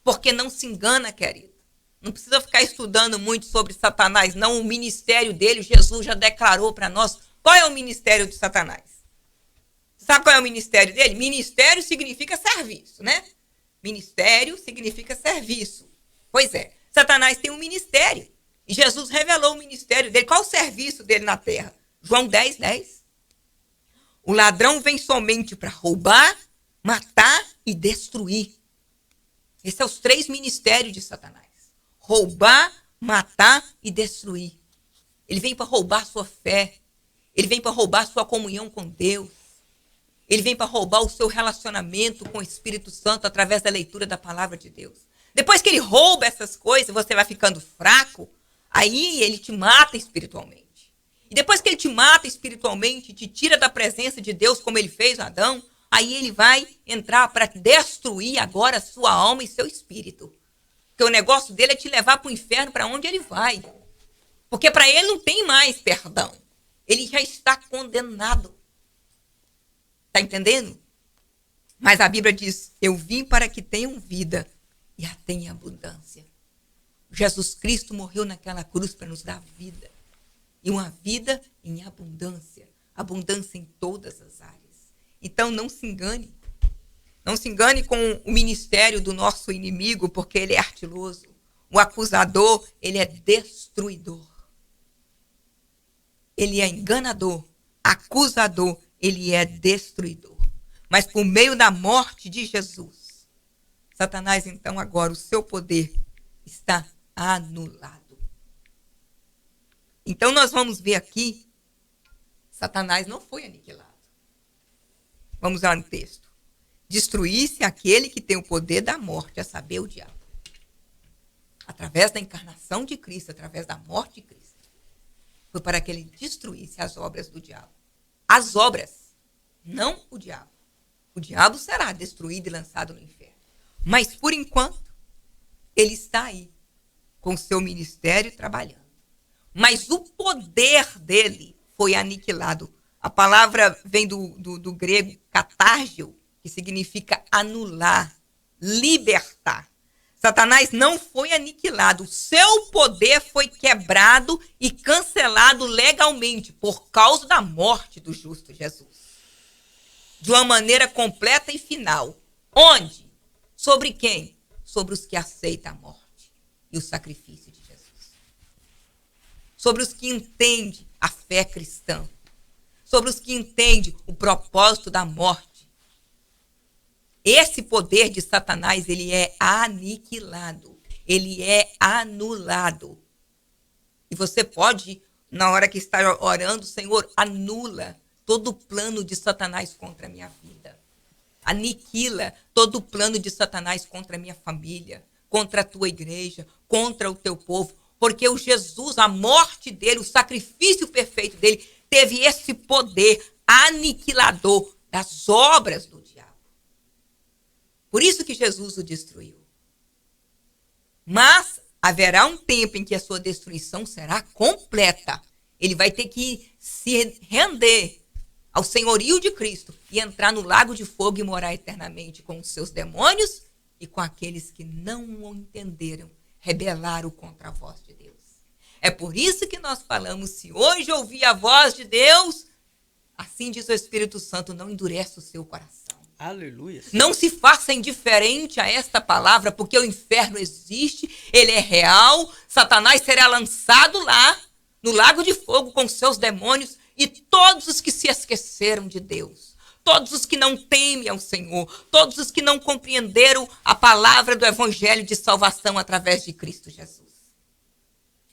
Porque não se engana, querido. Não precisa ficar estudando muito sobre Satanás, não. O ministério dele, Jesus já declarou para nós. Qual é o ministério de Satanás? Sabe qual é o ministério dele? Ministério significa serviço, né? Ministério significa serviço. Pois é, Satanás tem um ministério. E Jesus revelou o ministério dele. Qual o serviço dele na terra? João 10:10. O ladrão vem somente para roubar, matar e destruir. Esses são os 3 ministérios de Satanás. Roubar, matar e destruir. Ele vem para roubar sua fé. Ele vem para roubar sua comunhão com Deus. Ele vem para roubar o seu relacionamento com o Espírito Santo através da leitura da palavra de Deus. Depois que ele rouba essas coisas, você vai ficando fraco, aí ele te mata espiritualmente. E depois que ele te mata espiritualmente, te tira da presença de Deus, como ele fez Adão, aí ele vai entrar para destruir agora sua alma e seu espírito. Porque o negócio dele é te levar para o inferno, para onde ele vai. Porque para ele não tem mais perdão. Ele já está condenado. Está entendendo? Mas a Bíblia diz: eu vim para que tenham vida e a tenham em abundância. Jesus Cristo morreu naquela cruz para nos dar vida. E uma vida em abundância. Abundância em todas as áreas. Então não se engane. Não se engane com o ministério do nosso inimigo, porque ele é artiloso. O acusador, ele é destruidor. Ele é enganador. Acusador, ele é destruidor. Mas por meio da morte de Jesus, Satanás, então, agora o seu poder está anulado. Então nós vamos ver aqui, Satanás não foi aniquilado. Vamos lá no texto. Destruísse aquele que tem o poder da morte, a saber, o diabo. Através da encarnação de Cristo, através da morte de Cristo, foi para que ele destruísse as obras do diabo. As obras, não o diabo. O diabo será destruído e lançado no inferno. Mas, por enquanto, ele está aí, com o seu ministério trabalhando. Mas o poder dele foi aniquilado. A palavra vem do grego catárgio, que significa anular, libertar. Satanás não foi aniquilado. O seu poder foi quebrado e cancelado legalmente por causa da morte do justo Jesus. De uma maneira completa e final. Onde? Sobre quem? Sobre os que aceitam a morte e o sacrifício de Jesus. Sobre os que entendem a fé cristã. Sobre os que entendem o propósito da morte. Esse poder de Satanás, ele é aniquilado. Ele é anulado. E você pode, na hora que está orando, Senhor, anula todo o plano de Satanás contra a minha vida. Aniquila todo o plano de Satanás contra a minha família, contra a tua igreja, contra o teu povo. Porque o Jesus, a morte dele, o sacrifício perfeito dele, teve esse poder aniquilador das obras do diabo. Por isso que Jesus o destruiu. Mas haverá um tempo em que a sua destruição será completa. Ele vai ter que se render ao senhorio de Cristo e entrar no lago de fogo e morar eternamente com os seus demônios e com aqueles que não o entenderam, rebelaram contra a voz de Deus. É por isso que nós falamos, se hoje ouvir a voz de Deus, assim diz o Espírito Santo, não endurece o seu coração. Aleluia. Não se faça indiferente a esta palavra, porque o inferno existe, ele é real, Satanás será lançado lá, no lago de fogo com seus demônios e todos os que se esqueceram de Deus, todos os que não temem ao Senhor, todos os que não compreenderam a palavra do evangelho de salvação através de Cristo Jesus.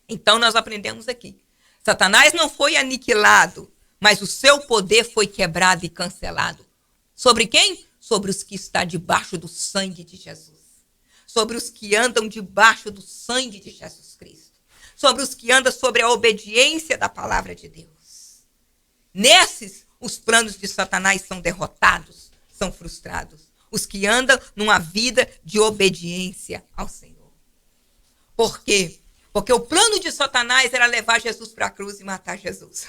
Então nós aprendemos aqui, Satanás não foi aniquilado, mas o seu poder foi quebrado e cancelado. Sobre quem? Sobre os que estão debaixo do sangue de Jesus. Sobre os que andam debaixo do sangue de Jesus Cristo. Sobre os que andam sobre a obediência da palavra de Deus. Nesses, os planos de Satanás são derrotados, são frustrados. Os que andam numa vida de obediência ao Senhor. Por quê? Porque o plano de Satanás era levar Jesus para a cruz e matar Jesus.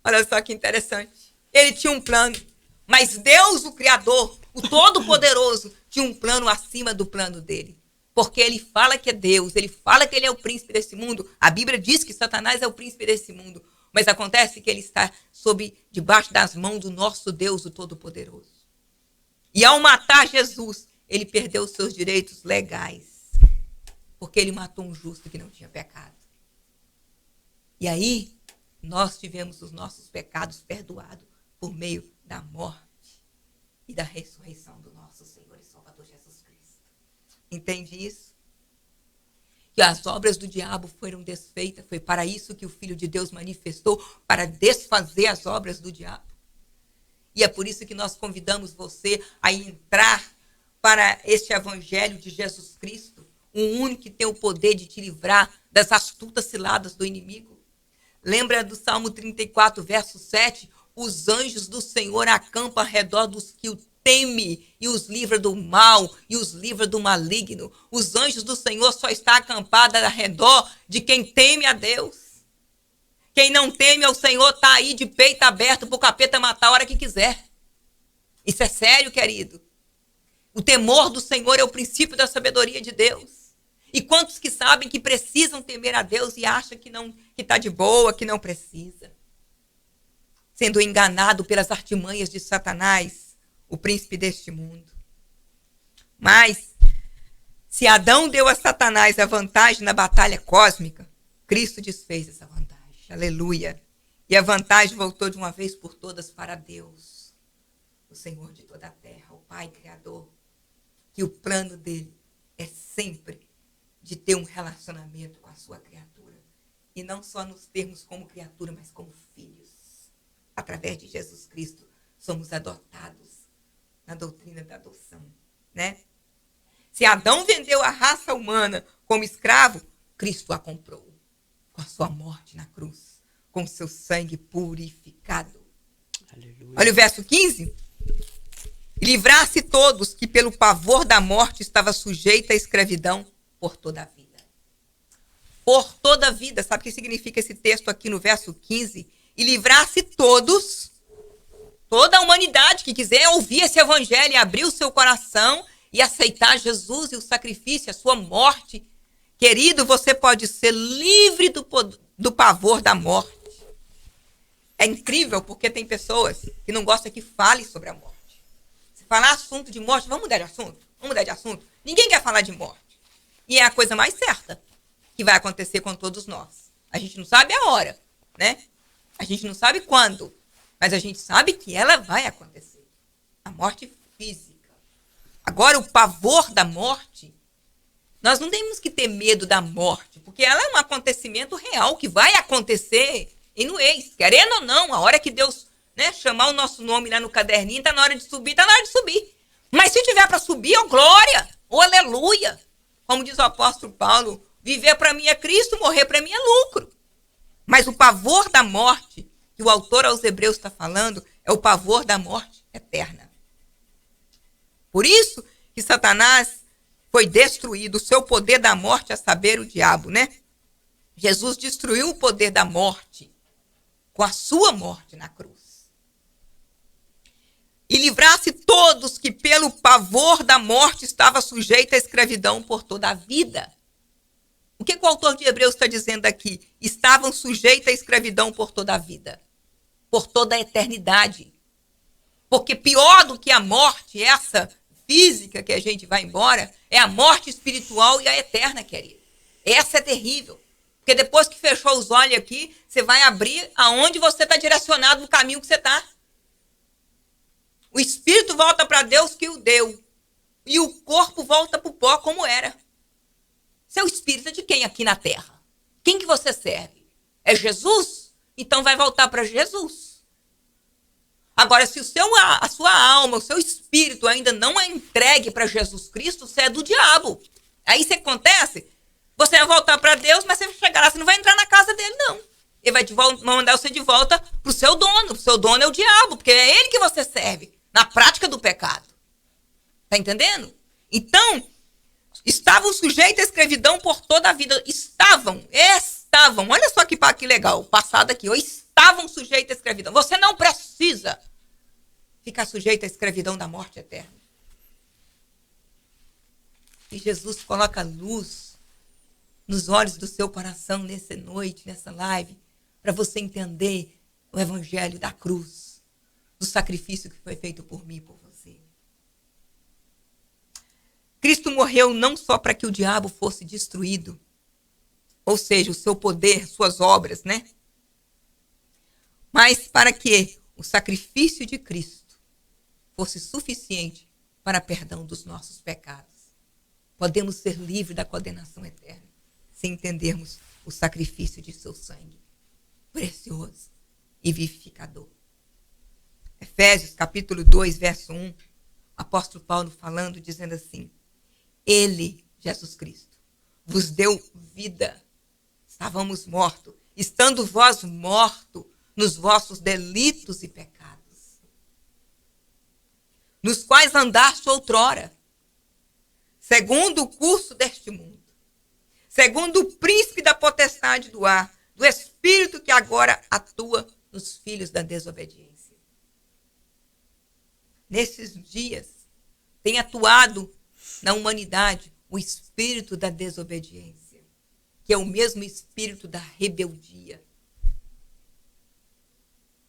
Olha só que interessante. Ele tinha um plano. Mas Deus, o Criador, o Todo-Poderoso, tinha um plano acima do plano dele. Porque ele fala que é Deus, ele fala que ele é o príncipe desse mundo. A Bíblia diz que Satanás é o príncipe desse mundo. Mas acontece que ele está debaixo das mãos do nosso Deus, o Todo-Poderoso. E ao matar Jesus, ele perdeu os seus direitos legais. Porque ele matou um justo que não tinha pecado. E aí, nós tivemos os nossos pecados perdoados por meio da morte e da ressurreição do nosso Senhor e Salvador Jesus Cristo. Entende isso? Que as obras do diabo foram desfeitas. Foi para isso que o Filho de Deus manifestou, para desfazer as obras do diabo. E é por isso que nós convidamos você a entrar para este evangelho de Jesus Cristo, um único que tem o poder de te livrar das astutas ciladas do inimigo. Lembra do Salmo 34, verso 7? Os anjos do Senhor acampam ao redor dos que o temem e os livra do mal e os livra do maligno. Os anjos do Senhor só estão acampados ao redor de quem teme a Deus. Quem não teme ao Senhor está aí de peito aberto para o capeta matar a hora que quiser. Isso é sério, querido. O temor do Senhor é o princípio da sabedoria de Deus. E quantos que sabem que precisam temer a Deus e acham que está de boa, que não precisa? Sendo enganado pelas artimanhas de Satanás, o príncipe deste mundo. Mas, se Adão deu a Satanás a vantagem na batalha cósmica, Cristo desfez essa vantagem. Aleluia. E a vantagem voltou de uma vez por todas para Deus, o Senhor de toda a terra, o Pai Criador. Que o plano dele é sempre de ter um relacionamento com a sua criatura. E não só nos termos como criatura, mas como filhos. Através de Jesus Cristo, somos adotados na doutrina da adoção, né? Se Adão vendeu a raça humana como escravo, Cristo a comprou com a sua morte na cruz, com o seu sangue purificado. Aleluia. Olha o verso 15. E livrasse todos que pelo pavor da morte estava sujeita à escravidão por toda a vida. Por toda a vida. Sabe o que significa esse texto aqui no verso 15? E livrasse todos, toda a humanidade que quiser ouvir esse evangelho e abrir o seu coração e aceitar Jesus e o sacrifício, a sua morte. Querido, você pode ser livre do pavor da morte. É incrível porque tem pessoas que não gostam que fale sobre a morte. Se falar assunto de morte, vamos mudar de assunto? Vamos mudar de assunto? Ninguém quer falar de morte. E é a coisa mais certa que vai acontecer com todos nós. A gente não sabe a hora, né? A gente não sabe quando, mas a gente sabe que ela vai acontecer. A morte física. Agora, o pavor da morte, nós não temos que ter medo da morte, porque ela é um acontecimento real que vai acontecer e no ex. Querendo ou não, a hora que Deus, né, chamar o nosso nome lá no caderninho, está na hora de subir, está na hora de subir. Mas se tiver para subir, ó glória, ó aleluia. Como diz o apóstolo Paulo, viver para mim é Cristo, morrer para mim é lucro. Mas o pavor da morte, que o autor aos Hebreus está falando, é o pavor da morte eterna. Por isso que Satanás foi destruído, o seu poder da morte, a saber, o diabo, né? Jesus destruiu o poder da morte com a sua morte na cruz. E livrasse todos que pelo pavor da morte estava sujeito à escravidão por toda a vida. O que o autor de Hebreus está dizendo aqui? Estavam sujeitos à escravidão por toda a vida, por toda a eternidade. Porque pior do que a morte, essa física que a gente vai embora, é a morte espiritual e a eterna, querido. Essa é terrível. Porque depois que fechou os olhos aqui, você vai abrir aonde você está direcionado no caminho que você está. O espírito volta para Deus que o deu. E o corpo volta para o pó como era. Seu espírito é de quem aqui na terra? Quem que você serve? É Jesus? Então vai voltar para Jesus. Agora, se a sua alma, o seu espírito ainda não é entregue para Jesus Cristo, você é do diabo. Aí isso acontece, você vai voltar para Deus, mas você vai chegar lá, você não vai entrar na casa dele, não. Ele vai mandar você de volta para o seu dono. O seu dono é o diabo, porque é ele que você serve, na prática do pecado. Está entendendo? Então, estavam sujeitos à escravidão por toda a vida. Estavam. Olha só que legal, o passado aqui. Estavam sujeitos à escravidão. Você não precisa ficar sujeito à escravidão da morte eterna. E Jesus coloca luz nos olhos do seu coração nessa noite, nessa live, para você entender o evangelho da cruz, do sacrifício que foi feito por mim e por você. Cristo morreu não só para que o diabo fosse destruído, ou seja, o seu poder, suas obras, né? Mas para que o sacrifício de Cristo fosse suficiente para perdão dos nossos pecados. Podemos ser livres da condenação eterna, se entendermos o sacrifício de seu sangue, precioso e vivificador. Efésios capítulo 2, verso 1, apóstolo Paulo falando, dizendo assim: Ele, Jesus Cristo, vos deu vida. Estávamos mortos, estando vós mortos nos vossos delitos e pecados, nos quais andaste outrora, segundo o curso deste mundo, segundo o príncipe da potestade do ar, do espírito que agora atua nos filhos da desobediência. Nesses dias, tem atuado na humanidade o espírito da desobediência, que é o mesmo espírito da rebeldia,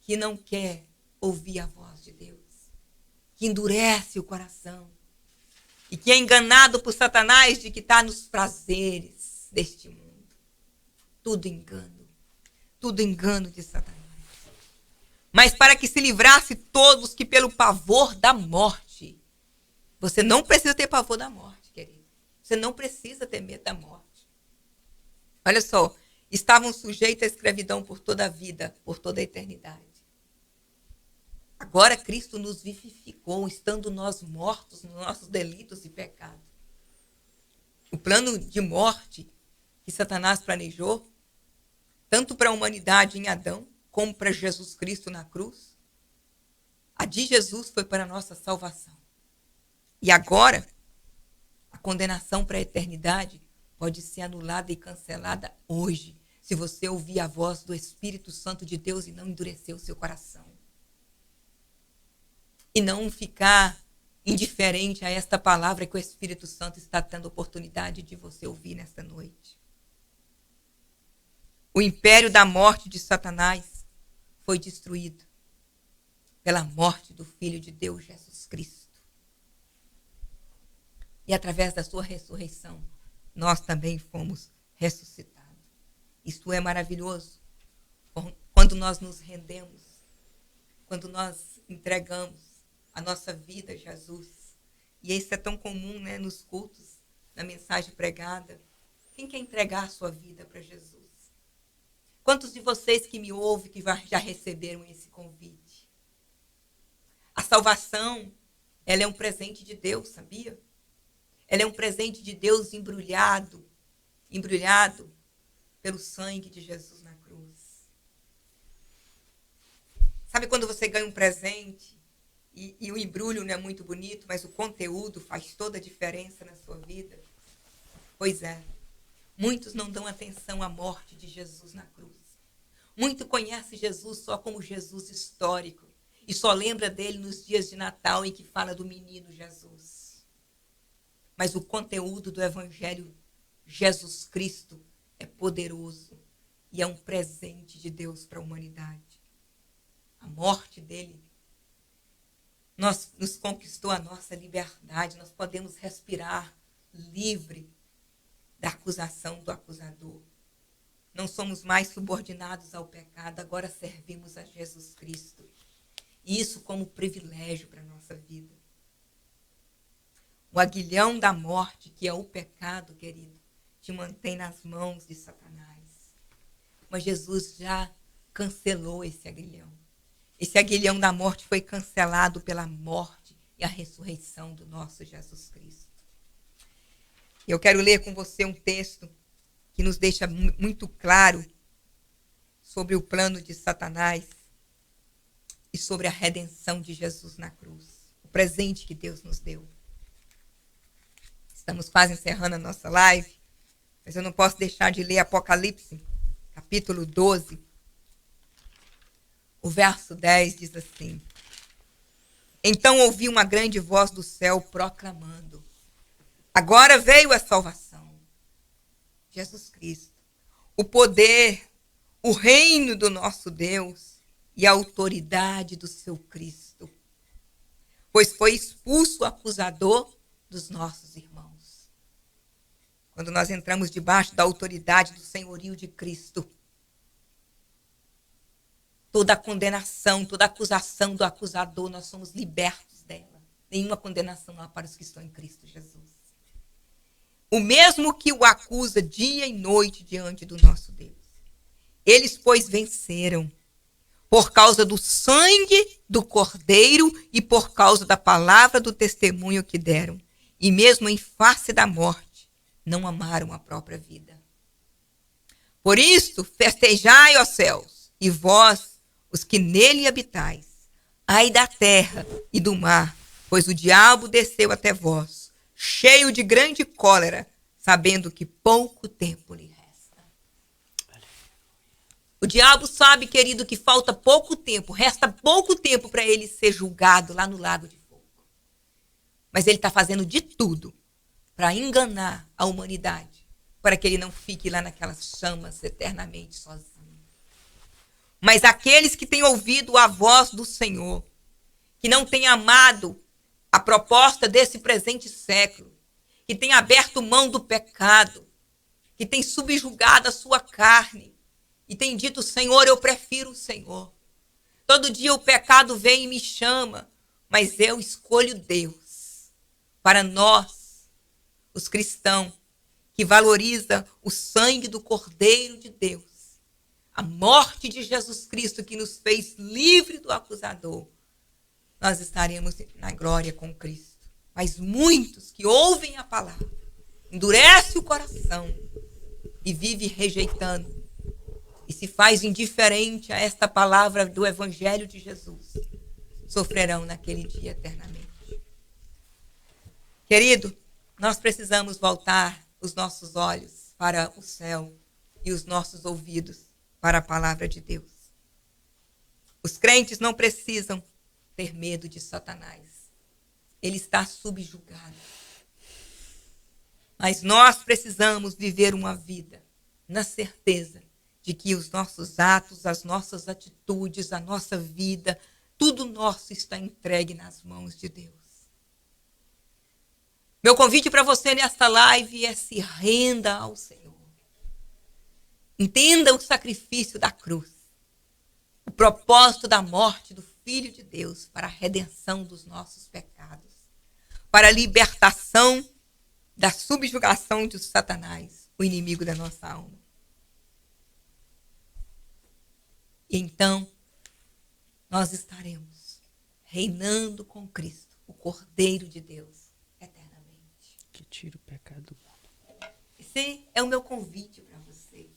que não quer ouvir a voz de Deus, que endurece o coração e que é enganado por Satanás de que está nos prazeres deste mundo. Tudo engano de Satanás. Mas para que se livrasse todos que pelo pavor da morte, você não precisa ter pavor da morte, querido. Você não precisa ter medo da morte. Olha só, estavam sujeitos à escravidão por toda a vida, por toda a eternidade. Agora Cristo nos vivificou, estando nós mortos nos nossos delitos e pecados. O plano de morte que Satanás planejou, tanto para a humanidade em Adão, como para Jesus Cristo na cruz, a de Jesus foi para a nossa salvação. E agora, a condenação para a eternidade pode ser anulada e cancelada hoje, se você ouvir a voz do Espírito Santo de Deus e não endurecer o seu coração. E não ficar indiferente a esta palavra que o Espírito Santo está tendo oportunidade de você ouvir nesta noite. O império da morte de Satanás foi destruído pela morte do Filho de Deus, Jesus Cristo. E através da sua ressurreição, nós também fomos ressuscitados. Isto é maravilhoso. Quando nós nos rendemos, quando nós entregamos a nossa vida a Jesus. E isso é tão comum, né, nos cultos, na mensagem pregada. Quem quer entregar a sua vida para Jesus? Quantos de vocês que me ouvem que já receberam esse convite? A salvação, ela é um presente de Deus, sabia? Ela é um presente de Deus embrulhado pelo sangue de Jesus na cruz. Sabe quando você ganha um presente e o embrulho não é muito bonito, mas o conteúdo faz toda a diferença na sua vida? Pois é. Muitos não dão atenção à morte de Jesus na cruz. Muito conhece Jesus só como Jesus histórico e só lembra dele nos dias de Natal em que fala do menino Jesus. Mas o conteúdo do Evangelho Jesus Cristo é poderoso e é um presente de Deus para a humanidade. A morte dele nos conquistou a nossa liberdade. Nós podemos respirar livre da acusação do acusador. Não somos mais subordinados ao pecado, agora servimos a Jesus Cristo. E isso como privilégio para a nossa vida. O aguilhão da morte, que é o pecado, querido, te mantém nas mãos de Satanás. Mas Jesus já cancelou esse aguilhão. Esse aguilhão da morte foi cancelado pela morte e a ressurreição do nosso Jesus Cristo. Eu quero ler com você um texto que nos deixa muito claro sobre o plano de Satanás e sobre a redenção de Jesus na cruz. O presente que Deus nos deu. Estamos quase encerrando a nossa live, mas eu não posso deixar de ler Apocalipse, capítulo 12. O verso 10 diz assim: Então ouvi uma grande voz do céu proclamando: Agora veio a salvação, Jesus Cristo, o poder, o reino do nosso Deus e a autoridade do seu Cristo. Pois foi expulso o acusador dos nossos irmãos. Quando nós entramos debaixo da autoridade do senhorio de Cristo, toda a condenação, toda a acusação do acusador, nós somos libertos dela. Nenhuma condenação há para os que estão em Cristo Jesus. O mesmo que o acusa dia e noite diante do nosso Deus. Eles, pois, venceram por causa do sangue do Cordeiro e por causa da palavra do testemunho que deram. E mesmo em face da morte, não amaram a própria vida. Por isso, festejai, ó céus, e vós, os que nele habitais, ai da terra e do mar, pois o diabo desceu até vós, cheio de grande cólera, sabendo que pouco tempo lhe resta. O diabo sabe, querido, que falta pouco tempo, resta pouco tempo para ele ser julgado lá no lago de fogo. Mas ele está fazendo de tudo para enganar a humanidade, para que ele não fique lá naquelas chamas eternamente sozinho. Mas aqueles que têm ouvido a voz do Senhor, que não têm amado a proposta desse presente século, que têm aberto mão do pecado, que têm subjugado a sua carne e têm dito: Senhor, eu prefiro o Senhor. Todo dia o pecado vem e me chama, mas eu escolho Deus. Para nós, os cristãos, que valoriza o sangue do Cordeiro de Deus, a morte de Jesus Cristo que nos fez livre do acusador, nós estaremos na glória com Cristo. Mas muitos que ouvem a palavra, endurece o coração e vive rejeitando e se faz indiferente a esta palavra do Evangelho de Jesus, sofrerão naquele dia eternamente. Querido, nós precisamos voltar os nossos olhos para o céu e os nossos ouvidos para a palavra de Deus. Os crentes não precisam ter medo de Satanás. Ele está subjugado. Mas nós precisamos viver uma vida na certeza de que os nossos atos, as nossas atitudes, a nossa vida, tudo nosso está entregue nas mãos de Deus. Meu convite para você nesta live é: se renda ao Senhor. Entenda o sacrifício da cruz, o propósito da morte do Filho de Deus para a redenção dos nossos pecados, para a libertação da subjugação de Satanás, o inimigo da nossa alma. E então nós estaremos reinando com Cristo, o Cordeiro de Deus, eternamente. Que tira o pecado do mundo. Esse é o meu convite para você.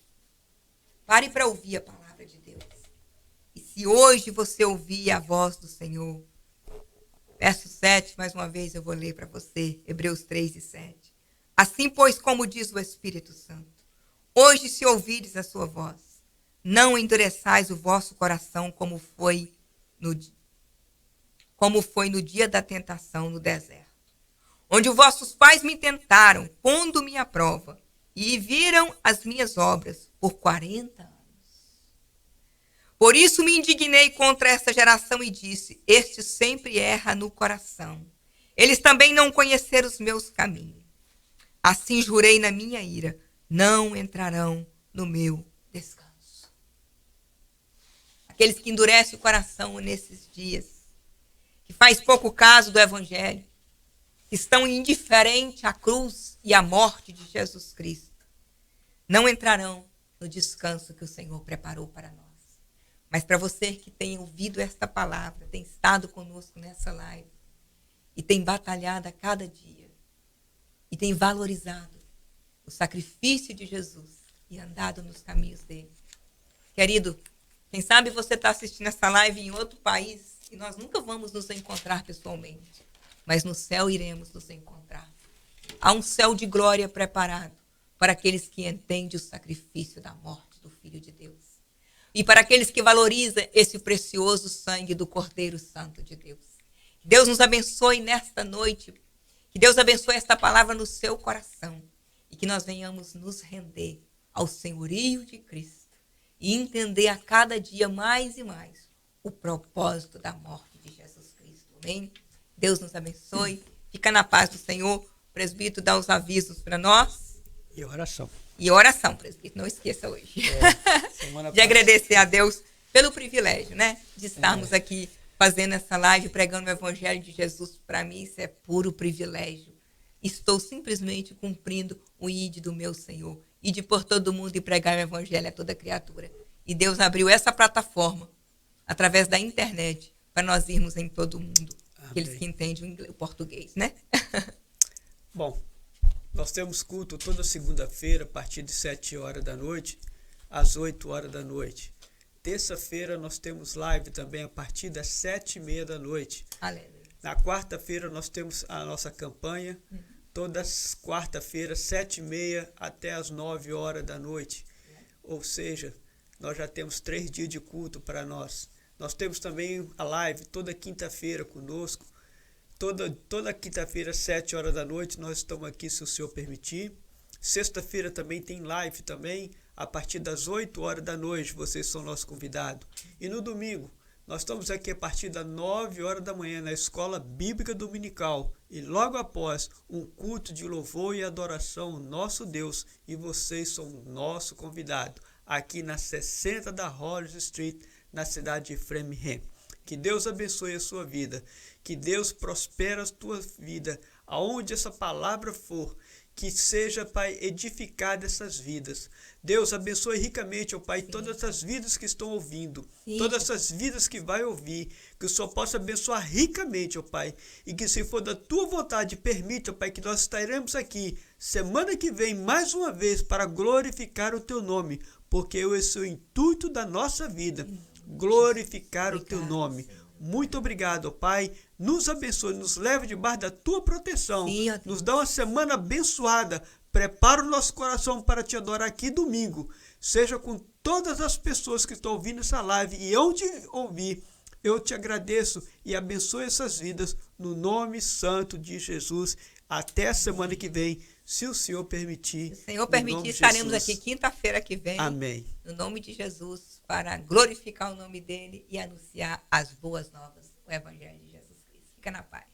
Pare para ouvir a palavra de Deus. E se hoje você ouvir a voz do Senhor, verso 7, mais uma vez eu vou ler para você, Hebreus 3:7. Assim, pois, como diz o Espírito Santo, hoje se ouvires a sua voz, não endureçais o vosso coração como foi no dia da tentação no deserto, onde os vossos pais me tentaram, pondo-me à prova, e viram as minhas obras por 40 anos. Por isso me indignei contra essa geração e disse, este sempre erra no coração. Eles também não conheceram os meus caminhos. Assim jurei na minha ira, não entrarão no meu descanso. Aqueles que endurecem o coração nesses dias, que faz pouco caso do Evangelho, que estão indiferentes à cruz e à morte de Jesus Cristo, não entrarão no descanso que o Senhor preparou para nós. Mas para você que tem ouvido esta palavra, tem estado conosco nessa live, e tem batalhado a cada dia, e tem valorizado o sacrifício de Jesus e andado nos caminhos dele. Querido, quem sabe você está assistindo essa live em outro país e nós nunca vamos nos encontrar pessoalmente, mas no céu iremos nos encontrar. Há um céu de glória preparado para aqueles que entendem o sacrifício da morte do Filho de Deus e para aqueles que valorizam esse precioso sangue do Cordeiro Santo de Deus. Que Deus nos abençoe nesta noite. Que Deus abençoe esta palavra no seu coração e que nós venhamos nos render ao senhorio de Cristo e entender a cada dia mais e mais o propósito da morte de Jesus Cristo. Amém? Deus nos abençoe. Fica na paz do Senhor. O presbítero dá os avisos para nós. E oração. E oração, presbítero. Não esqueça hoje. De agradecer a Deus pelo privilégio, né? De estarmos aqui fazendo essa live, pregando o Evangelho de Jesus. Para mim, isso é puro privilégio. Estou simplesmente cumprindo o ID do meu Senhor. Ide por todo mundo e pregar o Evangelho a toda criatura. E Deus abriu essa plataforma, através da internet, para nós irmos em todo mundo. Amém. Aqueles que entendem o português, né? Bom, nós temos culto toda segunda-feira, a partir de 7 horas da noite, às 8 horas da noite. Terça-feira nós temos live também a partir das 7:30 da noite. Aleluia. Na quarta-feira nós temos a nossa campanha, todas quarta-feiras, 7:30 até as 9 horas da noite. Ou seja, nós já temos 3 dias de culto para nós. Nós temos também a live toda quinta-feira conosco. Toda quinta-feira, 7 horas da noite, nós estamos aqui, se o Senhor permitir. Sexta-feira também tem live também. A partir das 8 horas da noite, vocês são nossos convidados. E no domingo, nós estamos aqui a partir das 9 horas da manhã na Escola Bíblica Dominical. E logo após, um culto de louvor e adoração ao nosso Deus. E vocês são nosso convidado aqui na 60 da Hollis Street, na cidade de Framingham. Que Deus abençoe a sua vida. Que Deus prospere a tua vida. Aonde essa palavra for, que seja, Pai, edificada essas vidas. Deus abençoe ricamente, ó Pai, todas as vidas que estão ouvindo, todas essas vidas que vai ouvir, que o Senhor possa abençoar ricamente, ó Pai, e que se for da tua vontade, permita, ó Pai, que nós estaremos aqui semana que vem, mais uma vez, para glorificar o teu nome, porque esse é o intuito da nossa vida, glorificar o teu nome. Muito obrigado, ó Pai. Nos abençoe, nos leve debaixo da tua proteção. Nos dá uma semana abençoada. Prepara o nosso coração para te adorar aqui domingo. Seja com todas as pessoas que estão ouvindo essa live e onde ouvir. Eu te agradeço e abençoe essas vidas no nome santo de Jesus. Até a semana que vem, se o Senhor permitir. Se o Senhor permitir, estaremos aqui quinta-feira que vem. Amém. No nome de Jesus, para glorificar o nome dele e anunciar as boas novas, o Evangelho de Jesus Cristo. Fica na paz.